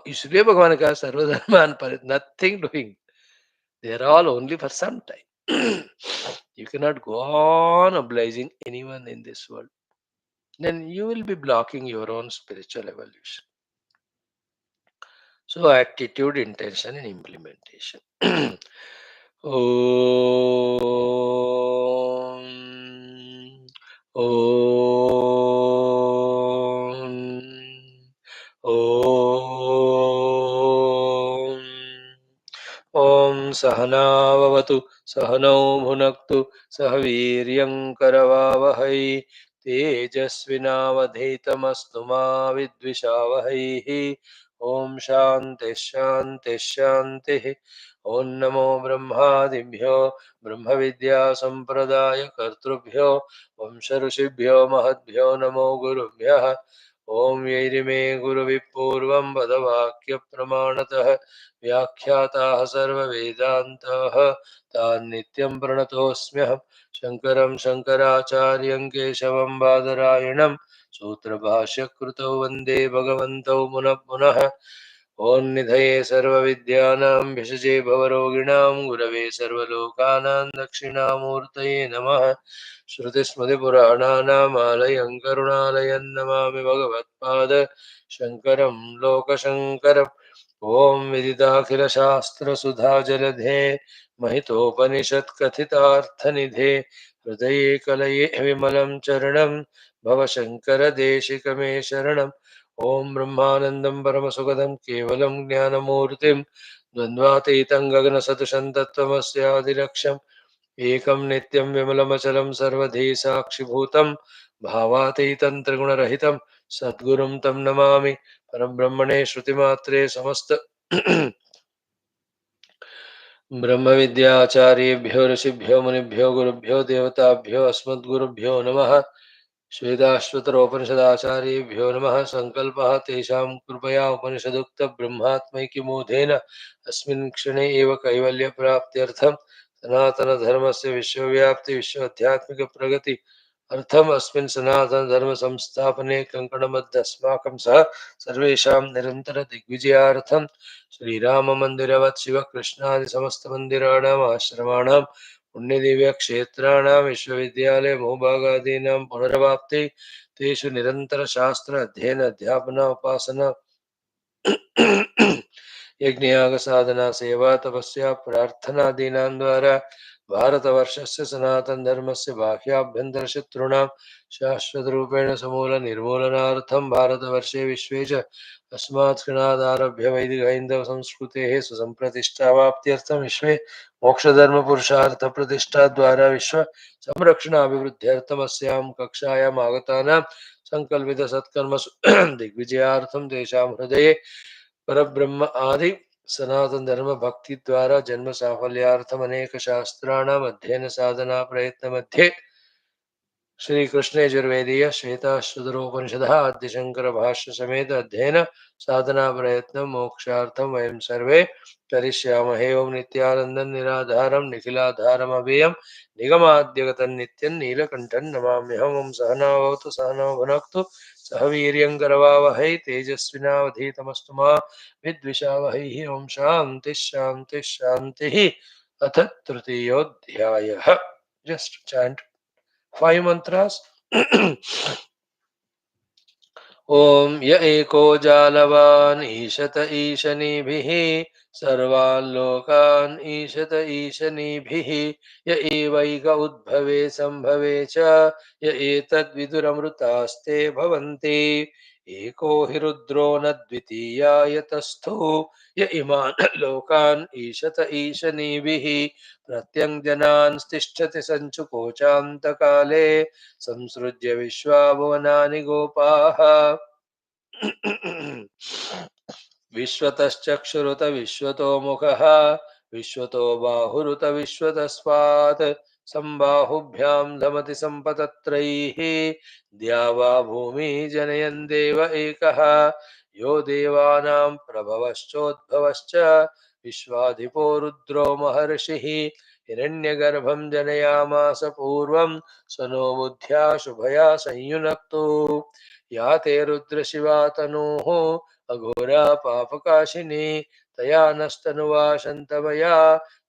इसलिए भगवान का सर्वधर्मान पर nothing doing. They are all only for some time. You cannot go on obliging anyone in this world. Then you will be blocking your own spiritual evolution. So, attitude, intention, and implementation. Om. Om. Om. Om Sahanavavatu Sahanau Bhunaktu Sahaviryam Karavavahai Tejasvinavadhetamastu ma vidvishavahai. Om Shanti शांति शांति। ओम नमो ब्रह्मादिभ्यो ब्रह्म विद्या संप्रदाय कर्तृभ्यो वंश ऋषिभ्यो महद्भ्यो नमो गुरुभ्यः। ओम यैरिमे गुरुविपूर्वं पदवाक्य प्रमाणतः व्याख्याताः सर्ववेदान्ताः तान् नित्यं प्रणतोऽस्म्यहम्। शङ्करं शङ्कराचार्यं केशवं बादरायणं सूत्रभाष्यकृतौ वन्दे भगवन्तौ पुनः पुनः। ॐ निधये सर्वविद्यानां भिषजे भवरोगिणां गुरवे सर्वलोकानां दक्षिणामूर्तये नमः। श्रुतिस्मृतिपुराणानाम् आलयं करुणालयं नमामि भगवत्पाद शङ्करं लोकशङ्करम्। ॐ विदिताखिलशास्त्रसुधा जलधे महितोपनिषत्कथितार्थनिधे हृदये कलये विमलं चरणं भवशङ्करदेशिकमे शरणम्। ॐ ब्रह्मानन्दं परमसुखदं केवलं ज्ञानमूर्तिं द्वन्द्वातीतं गगनसदृशं तत्त्वमस्यादिलक्ष्यम् एकं नित्यं विमलमचलं सर्वधी साक्षिभूतं भावातीतं त्रिगुणरहितं सद्गुरुं तं नमामि। परब्रह्मणे श्रुतिमात्रे समस्त ब्रह्मविद्याचार्येभ्यो ऋषिभ्यो मुनिभ्यो गुरुभ्यो देवताभ्यो अस्मद्गुरुभ्यो नमः। श्वेताश्वतरोपनिषदाचार्येभ्यो नमः। सङ्कल्पः तेषां कृपया उपनिषदुक्तब्रह्मात्मैक्यमोधेन अस्मिन् क्षणे एव कैवल्यप्राप्त्यर्थं सनातनधर्मस्य विश्वव्याप्ति विश्वाध्यात्मिकप्रगति अर्थम् अस्मिन् सनातनधर्मसंस्थापने कङ्कणबद्ध अस्माकं सह सर्वेषां निरन्तरदिग्विजयार्थं श्रीराममन्दिरवत् शिवकृष्णादि समस्तमन्दिराणाम् आश्रमाणां पुण्यदिव्यक्षेत्राणां विश्वविद्यालय भूभागादीनां पुनरवाप्ति तेषु निरन्तरशास्त्र अध्ययन अध्यापन उपासना यज्ञयाग साधना सेवा तपस्या प्रार्थनादीनां द्वारा भारतवर्षस्य सनातन धर्मस्य बाह्याभ्यन्तरशत्रूणां शाश्वतरूपेण समूल निर्मूलनार्थं भारतवर्षे विश्वे च अस्मात् क्षणादारभ्य वैदिक हैन्दव संस्कृतेः सुसम्प्रतिष्ठावाप्त्यर्थं विश्वे मोक्षधर्म पुरुषार्थ प्रतिष्ठा द्वारा विश्व संरक्षण अभिवृद्ध्यर्थम् अस्यां कक्षायाम् आगतानां संकल्पित सत्कर्मसु दिग्विजयार्थं तेषां हृदये परब्रह्म आदि सनातन धर्म भक्ति द्वारा जन्म साफल्यार्थम अनेक शास्त्राणाम अध्ययन साधना प्रयत्न मध्ये श्री कृष्ण यजुर्वेदीय श्वेताश्वतरोपनिषदः आद्य शंकर भाष्य समेत अध्ययन साधना प्रयत्न मोक्षार्थम वयं सर्वे करिष्यामहे। ओम नित्यानंदं निराधारं निखिलाधारम् अव्ययं निगमाद्यगतं नित्यं नीलकण्ठं नमाम्यहम्। ओम सहना भवतु सहनौ भुनक्तु सह वीर्यं करवावहै तेजस्विनावधीतमस्तु मा विद्विषावहैः। ओम शांति शांति शांति। अथ तृतीयोऽध्यायः। Just chant 5 mantras. ॐ य एको जालवान् ईशत ईशनीभिः सर्वान् लोकान् ईशत ईशनीभिः य एवैक उद्भवे सम्भवे च य एतद्विदुरमृतास्ते भवन्ति एको हि रुद्रो न द्वितीया यतस्थो य इमान् लोकान् ईशत ईशनीभिः प्रत्यङ्जनान् तिष्ठति सञ्चुकोचान्तकाले संसृज्य विश्वाभुवनानि गोपाः विश्वतश्चक्षुरुत विश्वतो मुखः विश्वतो बाहुरुत विश्वतस्मात् सम्बाहुभ्यां धमति सम्पतत्रैः द्यावा भूमि जनयन् देव एकः यो देवानां प्रभवश्चोद्भवश्च विश्वाधिपो रुद्रो महर्षिः हिरण्यगर्भं जनयामास पूर्वं स्वनो बुद्ध्या शुभया संयुनक्तु या ते रुद्रशिवा तनोः अघोरा पापकाशिनी तया नस्तनुवा शन्तमया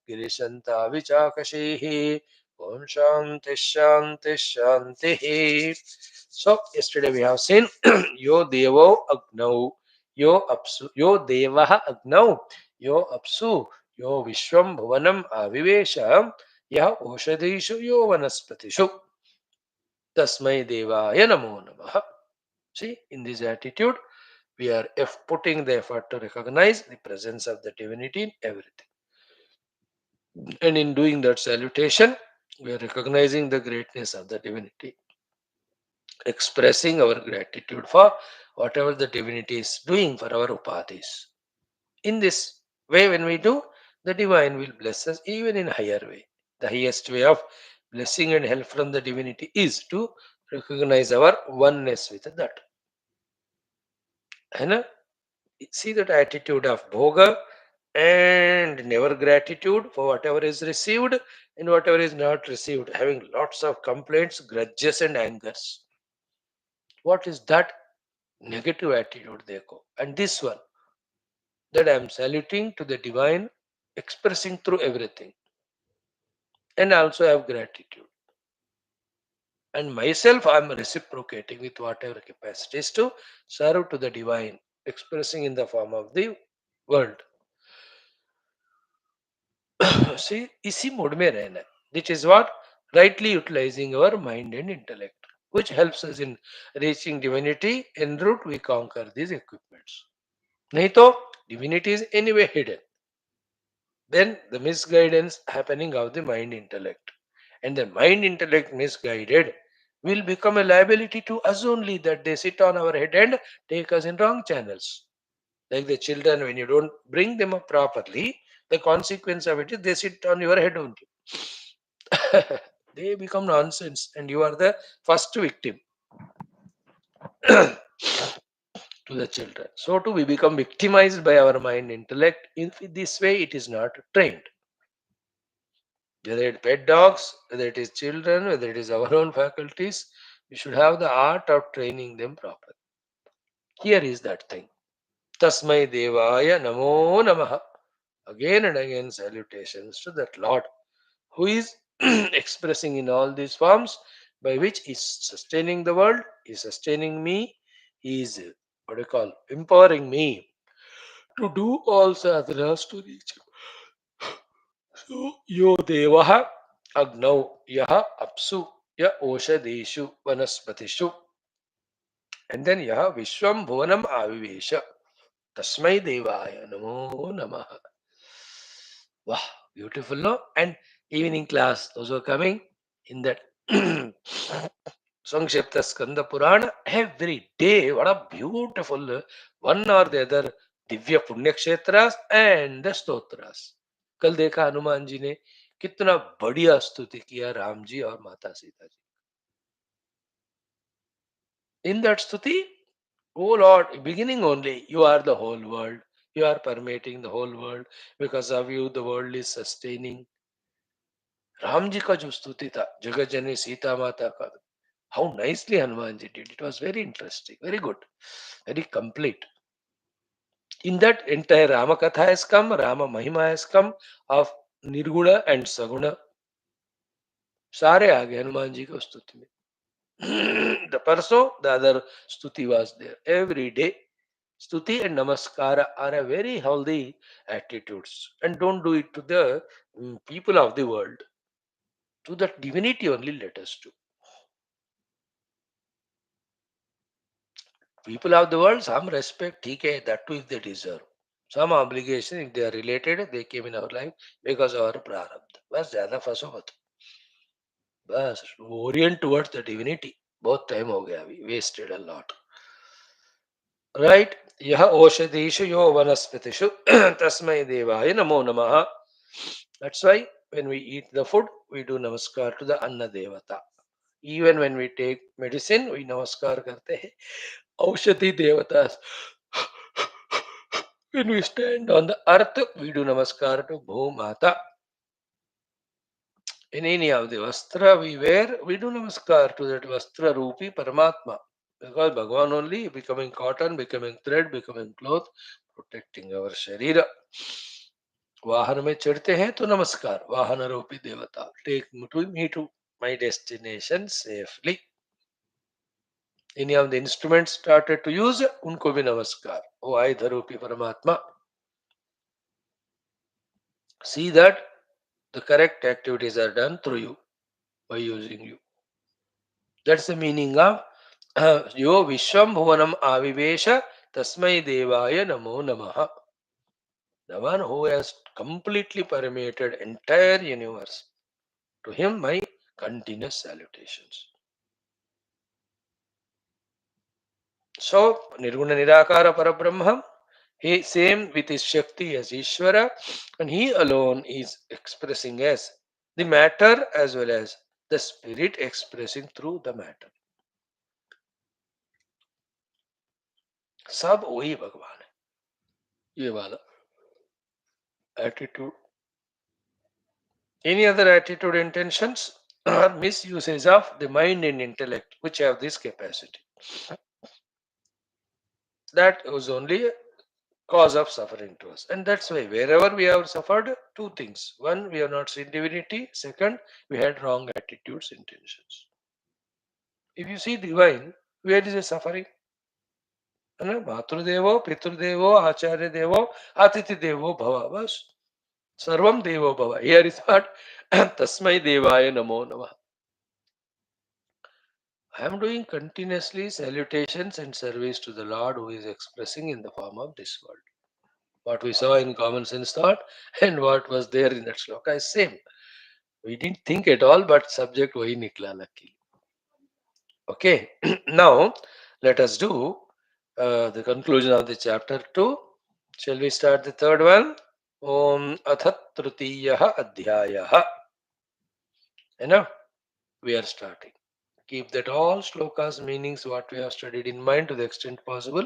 गिरिशन्ता विचाकशीः। Om Shanti Shanti Shanti. So yesterday we have seen Yo Devo Agnau, Yo Apsu, Yo Devaha Agnau, Yo Apsu, Yo Vishwam Bhuvanam Avivesha, Yah Oshadishu Yo Vanaspatishu. Tasmai Devaya Namo Namaha. See, in this attitude, we are putting the effort to recognize the presence of the divinity in everything. And in doing that salutation, we are recognizing the greatness of the divinity, expressing our gratitude for whatever the divinity is doing for our upadhis. In this way, when we do, the divine will bless us even in higher way. The highest way of blessing and help from the divinity is to recognize our oneness with that. And see that attitude of bhoga and never gratitude for whatever is received and whatever is not received, having lots of complaints, grudges, and angers. What is that negative attitude? Dekho. And this one, that I am saluting to the divine, expressing through everything, and also have gratitude. And myself, I am reciprocating with whatever capacities to serve to the divine, expressing in the form of the world. See, इसी mode में रहना है. This is what rightly utilizing our mind and intellect, which helps us in reaching divinity. En route, we conquer these equipments. नहीं तो divinity is anyway hidden. Then the misguidance happening of the mind intellect, and the mind intellect misguided will become a liability to us only, that they sit on our head and take us in wrong channels. Like the children, when you don't bring them up properly, the consequence of it is they sit on your head only. They become nonsense, and you are the first victim to the children. So too, we become victimized by our mind intellect. In this way, it is not trained. Whether it pet dogs, whether it is children, whether it is our own faculties, we should have the art of training them properly. Here is that thing. Tasmai Devaya Namo Namaha. Again and again salutations to that Lord who is expressing in all these forms, by which is sustaining the world, is sustaining me, he is what I call empowering me to do all sadhanas to reach him. So yo devaha agnau yaha apsu ya oshadeshu vanaspatishu, and then yaha vishwam bhuvanam avivesha tasmai devaya namo namaha. Wow, beautiful, no? And evening class, those who are coming in that Sankshipta Skanda Purana, every day, what a beautiful one or the other Divya पुण्य क्षेत्रास and the स्तोत्रास. कल देखा हनुमान जी ने कितना बढ़िया स्तुति किया राम जी और माता Sita ji. In that stuti, oh Lord, beginning only, you are the whole world. You are permeating the whole world. Because of you, the world is sustaining. Ram ji का जो स्तुति था, जगत जननी सीता माता का, how nicely Hanuman ji did. It was very interesting, very good, very complete. In that entire Rama Katha has come, Rama Mahima has come of Nirguna and Saguna. सारे आ गए हनुमान जी को स्तुति में. The parso, the other stuti was there. Every day, stuti and namaskara are a very healthy attitudes. And don't do it to the people of the world. To that divinity only let us do. People of the world, some respect, ठीक that too if they deserve. Some obligation, if they are related, they came in our life because of our prarabdha. बस ज्यादा फंसो मत. बस orient towards the divinity. बहुत time हो गया अभी, wasted a lot. Right? यह ओषधीषु यो वनस्पतिषु तस्मै देवाय नमो नमः. That's why when we eat the food, we do namaskar to the Anna Devata. Even when we take medicine, we namaskar karte हैं. औषधि devatas. When we stand on the earth, we do namaskar to Bhumata. In any of the vastra we wear, we do namaskar to that vastra Rupi Paramatma. Because Bhagavan only becoming cotton, becoming thread, becoming cloth, protecting our sharira. वाहन में चढ़ते हैं तो नमस्कार वाहन रूपी देवता take me to my destination safely. Any of the instruments started to use, उनको भी नमस्कार. ओ आयुध रूपी परमात्मा. See that the correct activities are done through you by using you. That's the meaning of Yo Vishwam Bhuvanam Avivesha Tasmai Devaya Namo Namaha. The one who has completely permeated entire universe. To him my continuous salutations. So, Nirguna Nirakara Parabrahma, he same with his Shakti as Ishvara, and he alone is expressing as the matter as well as the spirit expressing through the matter. सब वही भगवान है. ये वाला attitude. Any other attitude intentions are misuses of the mind and intellect, which have this capacity. That was only a cause of suffering to us. And that's why wherever we have suffered, two things. One, we have not seen divinity. Second, we had wrong attitudes, intentions. If you see divine, where is the suffering? मातृदेवो पितृदेवो आचार्य देवो अतिथि देवो भव बस सर्वम देवो भव. Here is what तस्मै देवाय नमो नमः. I am doing continuously salutations and service to the Lord who is expressing in the form of this world. What we saw in common sense thought and what was there in that shloka is same. We didn't think at all, but subject wahi nikla luckily. Okay, now let us do the conclusion of the chapter 2. Shall we start the third one? Om Athat Tritiyaha Adhyayaha. Enough? We are starting. Keep that all shlokas meanings what we have studied in mind to the extent possible.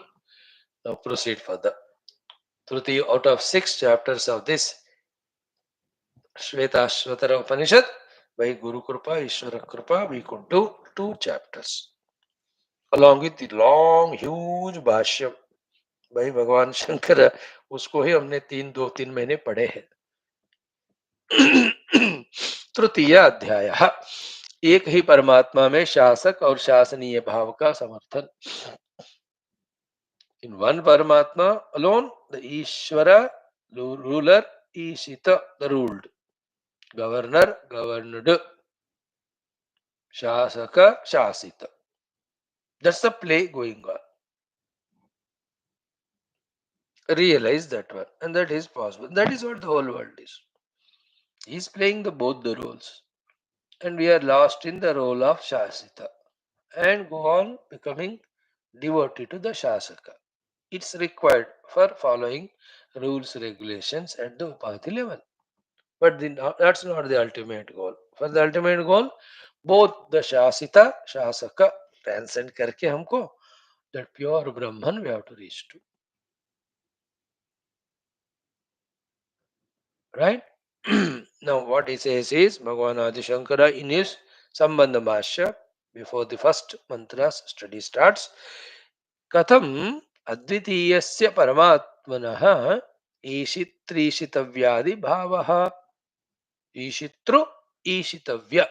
Now proceed further. Truti out of 6 chapters of this Shwethashwathara Upanishad, by Guru Kripa, Ishvara Kripa, we could do 2 chapters. Along with the long, huge Bhashyam by Bhagwan Shankara, उसको ही हमने 2-3 महीने पढ़े हैं. तृतीय अध्याय, एक ही परमात्मा में शासक और शासनीय भाव का समर्थन. In one Paramatma alone, the Ishvara, ruler, Ishita, the ruled, governor, governed, Shasaka, Shasita. That's the play going on. Realize that one, and that is possible. That is what the whole world is. He's playing both the roles, and we are lost in the role of Shasita and go on becoming devotee to the Shasaka. It's required for following rules, regulations at the Upadhi level. But that's not the ultimate goal. For the ultimate goal, both the Shasita, Shasaka transcend करके हमको that pure Brahman we have to reach to. Right? Now what he says is, Bhagavan Adi Shankara in his Sambandha Bhashya, before the first mantra's study starts, Katham Advitiyasya Paramatmanaha Ishitrisitavyadi Bhavaha. Ishitru, Ishitavya.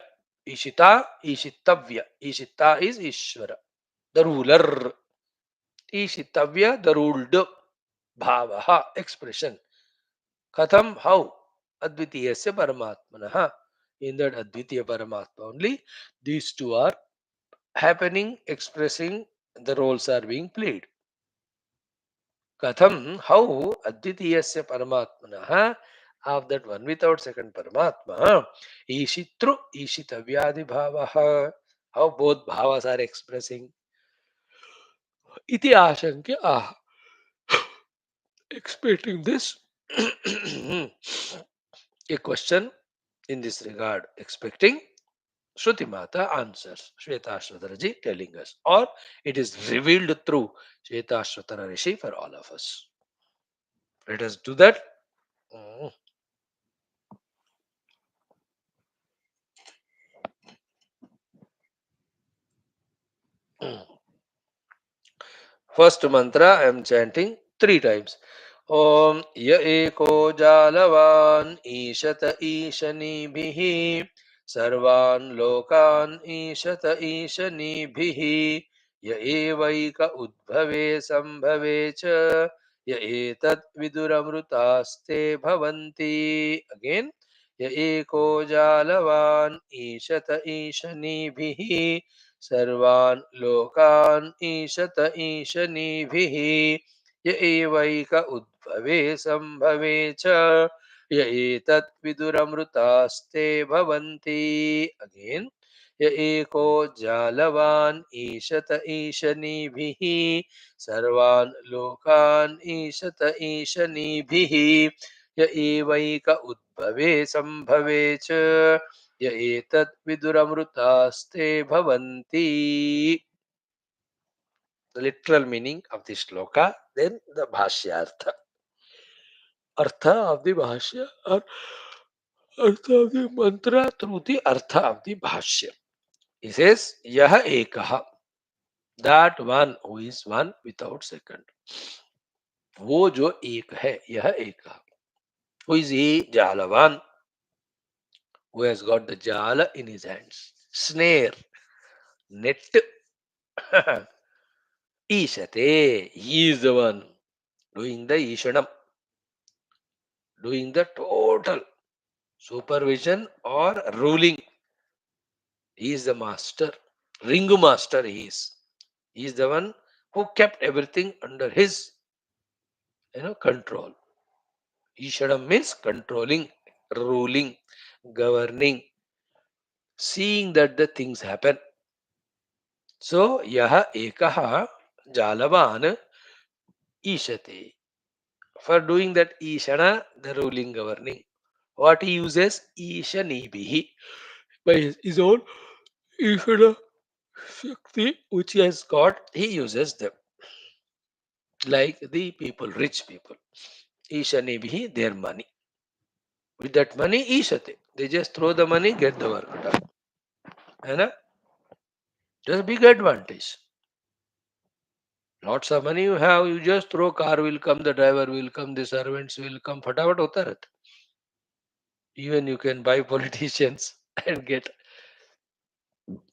Ishita, Ishitavya. Ishita is Ishvara, the ruler. Ishitavya, the ruled. Bhavaha, expression. Katham, how? Advitiyasya Paramatmanaha. In that Advitiya Paramatma only, these two are happening, expressing, the roles are being played. Katham, how? Advitiyasya Paramatmanaha, of that one without second Paramatma, Ishitru, Ishitavyadi Bhavaha, how both bhavas are expressing. Iti ashankya ah, expecting this. A question in this regard, expecting Shruti Mata answers, Shwethashwathara ji telling us, or it is revealed through Shwethashwathara Rishi for all of us. Let us do that. Mm. First mantra I am chanting 3 times. Om ya eko jalavan ishata ishanibhihi sarvan lokan ishata ishanibhihi ya evaika udbhave sambhave cha ya etat viduramrutaste bhavanti. Again, ya eko jalavan ishata ishanibhihi सर्वान् लोकान् ईशत ईशनीभिः य एवैक उद्भवे सम्भवे च य एतत् विदुरमृतास्ते भवन्ति. Again, य एको जालवान् ईशत ईशनीभिः सर्वान् लोकान् ईशत ईशनीभिः य एवैक उद्भवे सम्भवे च य एतद् विदुरमृतास्ते भवन्ति. The literal meaning of this shloka, then the bhashyartha. Artha of the bhashya or artha of the mantra through the artha of the bhashya. He says, Yah ekaha, that one who is one without second. वो जो एक है, यह एक. Who is he? Jalavan, who has got the jala in his hands. Snare, net. Ishate, he is the one doing the ishanam, doing the total supervision or ruling. He is the master. Ringu master he is. He is the one who kept everything under his control. Ishadam means controlling, ruling, governing, seeing that the things happen. So yaha ekaha jalavan ishate. For doing that ishana, the ruling, governing. What he uses? Ishanibihi. By his own ishana shakti, which he has got, he uses them. Like the people, rich people. Ishanibihi, their money. With that money, ishate. They just throw the money, get the work done. And there's a big advantage. Lots of money you have, you just throw, car will come, the driver will come, the servants will come, फटाफट होता रहता. Even you can buy politicians and get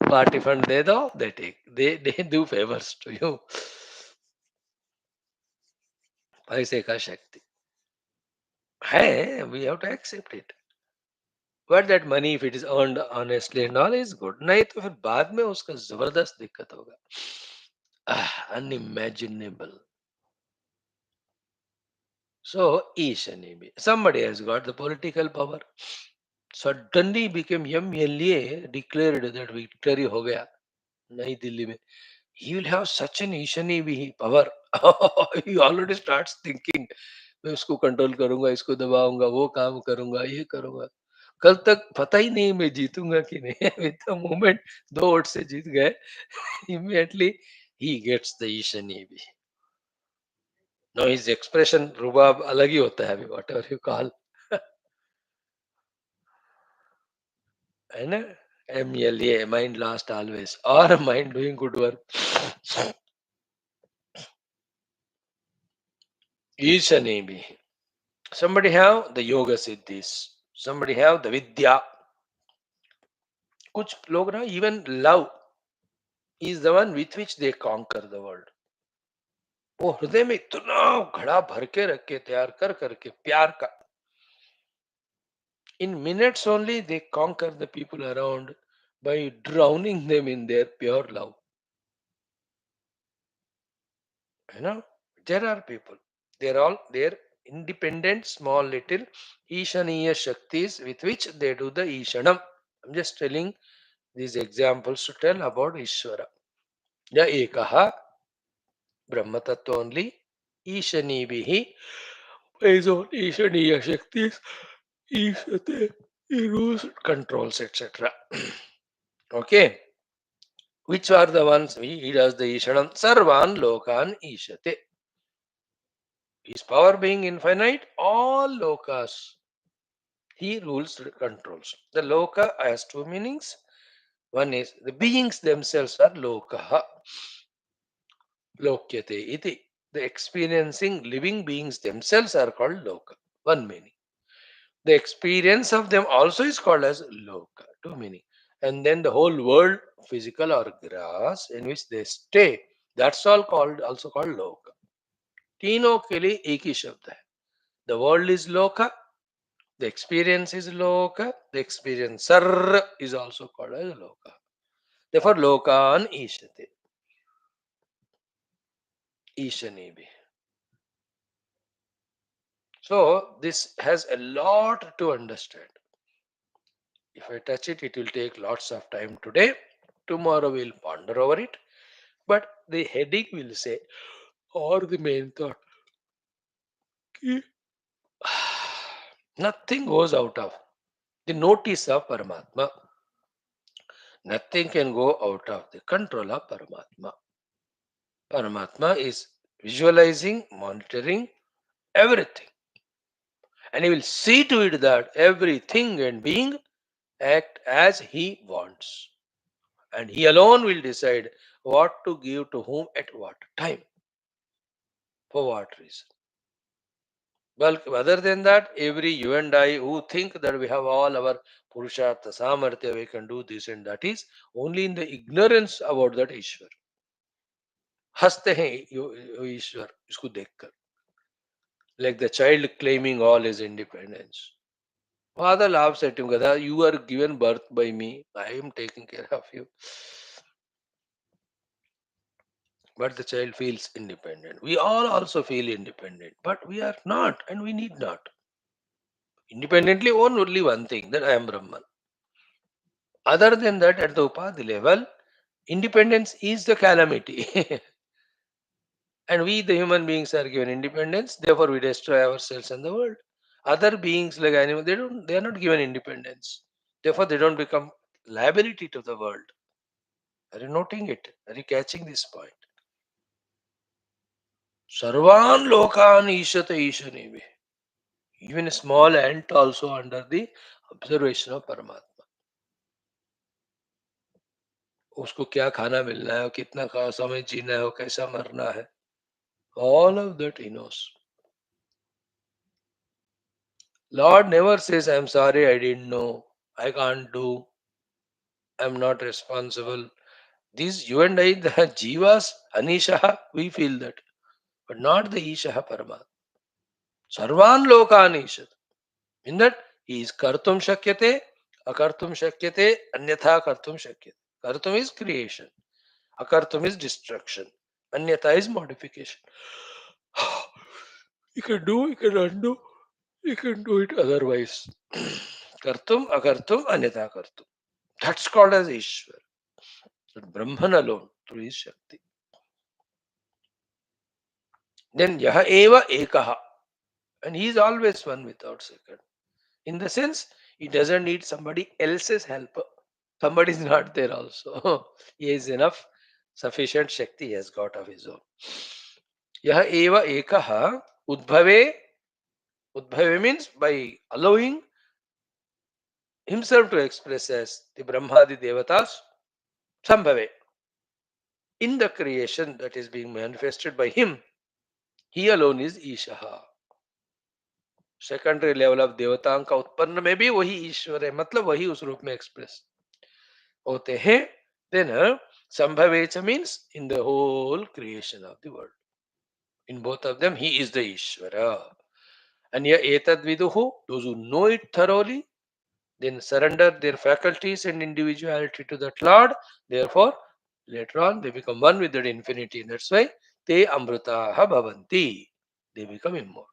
party fund दे दो, they take. They do favors to you. पैसे का शक्ति है, we have to accept it. But that money, if it is earned honestly and all, is good. नहीं तो फिर बाद में उसका जबरदस्त दिक्कत होगा. Unimaginable. So, Ishanimi. Somebody has got the political power. Suddenly became MLA, declared that victory हो गया नई दिल्ली में. He will have such an Ishani power. He already starts thinking, मैं उसको कंट्रोल करूंगा, इसको दबाऊंगा, वो काम करूंगा, ये करूंगा. कल तक पता ही नहीं मैं जीतूंगा कि नहीं. With the moment 2 वोट से जीत गए, immediately he gets the Ishani. Now his expression रुबाब अलग ही होता है, whatever you call. है ना? MLA, mind lost always, or mind doing good work. Ishani. Somebody have the yoga siddhis. Somebody have the vidya. कुछ लोग ना, even love is the one with which they conquer the world. वो हृदय में इतना घड़ा भर के रख के, तैयार कर करके प्यार का, in minutes only they conquer the people around by drowning them in their pure love. You know, there are people, they're all they're independent, small little Ishaniya Shaktis with which they do the Ishanam. I'm just telling these examples to tell about Ishvara. Ya Ekaha, Brahma Tattva only, Ishanibihi, his own Ishaniya Shaktis, Ishate, he rules, controls, etc. Okay. Which are the ones he does the Ishanam? Sarvan Lokan Ishate. His power being infinite, all lokas he rules, controls. The loka has two meanings. One is the beings themselves are lokaha. Lokyate iti. The experiencing living beings themselves are called loka. One meaning. The experience of them also is called as loka. Two meaning. And then the whole world, physical or grass, in which they stay, that's all called also called loka. तीनों के लिए एक ही शब्द है. The world is loka. The experience is loka. The experiencer is also called as loka. Therefore, lokan ishate. Ishanibi. So, this has a lot to understand. If I touch it, it will take lots of time today. Tomorrow we'll ponder over it. But the heading will say, or the main thought, कि nothing goes out of the notice of Paramatma. Nothing can go out of the control of Paramatma. Paramatma is visualizing, monitoring everything. And he will see to it that everything and being act as he wants. And he alone will decide what to give to whom at what time, for what reason. Well, other than that, every you and I who think that we have all our Purushartha, Samarthya, we can do this and that is only in the ignorance about that Ishwar. हंसते हैं यो ईश्वर इसको देखकर, like the child claiming all his independence. Father laughs at him, Gada, you are given birth by me. I am taking care of you. But the child feels independent. We all also feel independent, but we are not and we need not. Independently own only one thing, that I am Brahman. Other than that, at the Upadhi level, independence is the calamity. And we, the human beings, are given independence, therefore we destroy ourselves and the world. Other beings like animals, they are not given independence. Therefore, they don't become liability to the world. Are you noting it? Are you catching this point? Sarvan lokan ishata ishanebe. Even a small ant also under the observation of Paramatma. उसको क्या खाना मिलना है, कितना समय जीना है, कैसा मरना है. All of that he knows. Lord never says, I'm sorry, I didn't know, I can't do, I'm not responsible. These you and I, the Jivas, Anishaha, we feel that, but not the Ishaha Paramatma. Sarvan Lokan Ishat. In that, he is Kartum Shakyate, Akartum Shakyate, Anyatha Kartum Shakyate. Kartum is creation, Akartum is destruction, Anyatha is modification. You can do, you can undo, you can do it otherwise. Kartum, Akartum, Anyatha Kartum. That's called as Ishwar. That Brahman alone, through his Shakti. Then Yaha Eva Ekaha. And he is always one without second. In the sense, he doesn't need somebody else's help. Somebody is not there also. He is enough, sufficient Shakti he has got of his own. Yaha Eva Ekaha Udbhave. Udbhave means by allowing himself to express as the Brahmadi Devatas, Sambhave. In the creation that is being manifested by him, he alone is Ishaha. Secondary level of देवताओं का उत्पन्न में भी वही ईश्वर है, मतलब वही उस रूप में एक्सप्रेस होते हैं. देन संभवेच means in the whole creation of the world, in both of them he is the Ishwar. And yeah, etad viduhu, those who know it thoroughly, then surrender their faculties and individuality to that Lord. Therefore, later on, they become one with that infinity. And that's why te amrutaha bhavanti. They become immortal.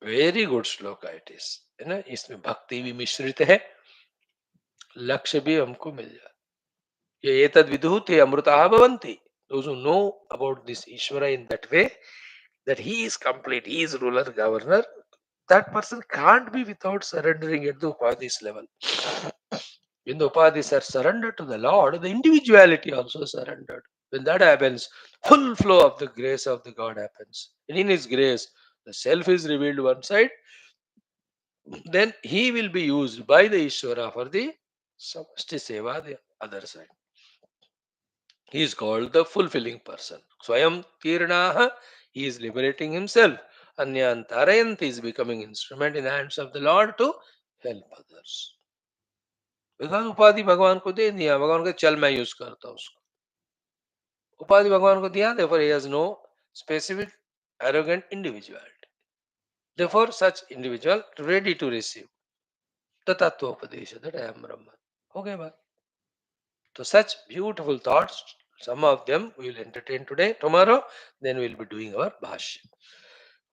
Very good श्लोक it is, है ना. इसमें भक्ति भी मिश्रित है, लक्ष्य भी हमको मिल जाए. ये एतद् विदुः ते अमृताः भवन्ति. Those who know about this Ishvara in that way, that he is complete, he is ruler, governor, that person can't be without surrendering at the Upadhis level. When the Upadhis are surrendered to the Lord, the individuality also surrendered. When that happens, full flow of the grace of the God happens. And in his grace, the self is revealed one side, then he will be used by the Ishvara for the Samasti Seva, the other side. He is called the fulfilling person. Swayam Tirnaha, he is liberating himself. Anyan Tarayant is becoming instrument in the hands of the Lord to help others. Because उपाधि भगवान को दे दिया, भगवान को चल मैं use करता हूँ उसको. उपाधि भगवान को दिया, therefore he has no specific arrogant individuality. Therefore such individual ready to receive the Tattvopadesha that I am Brahman. Okay, bye. So such beautiful thoughts, some of them we will entertain today. Tomorrow, then we will be doing our Bhashyam.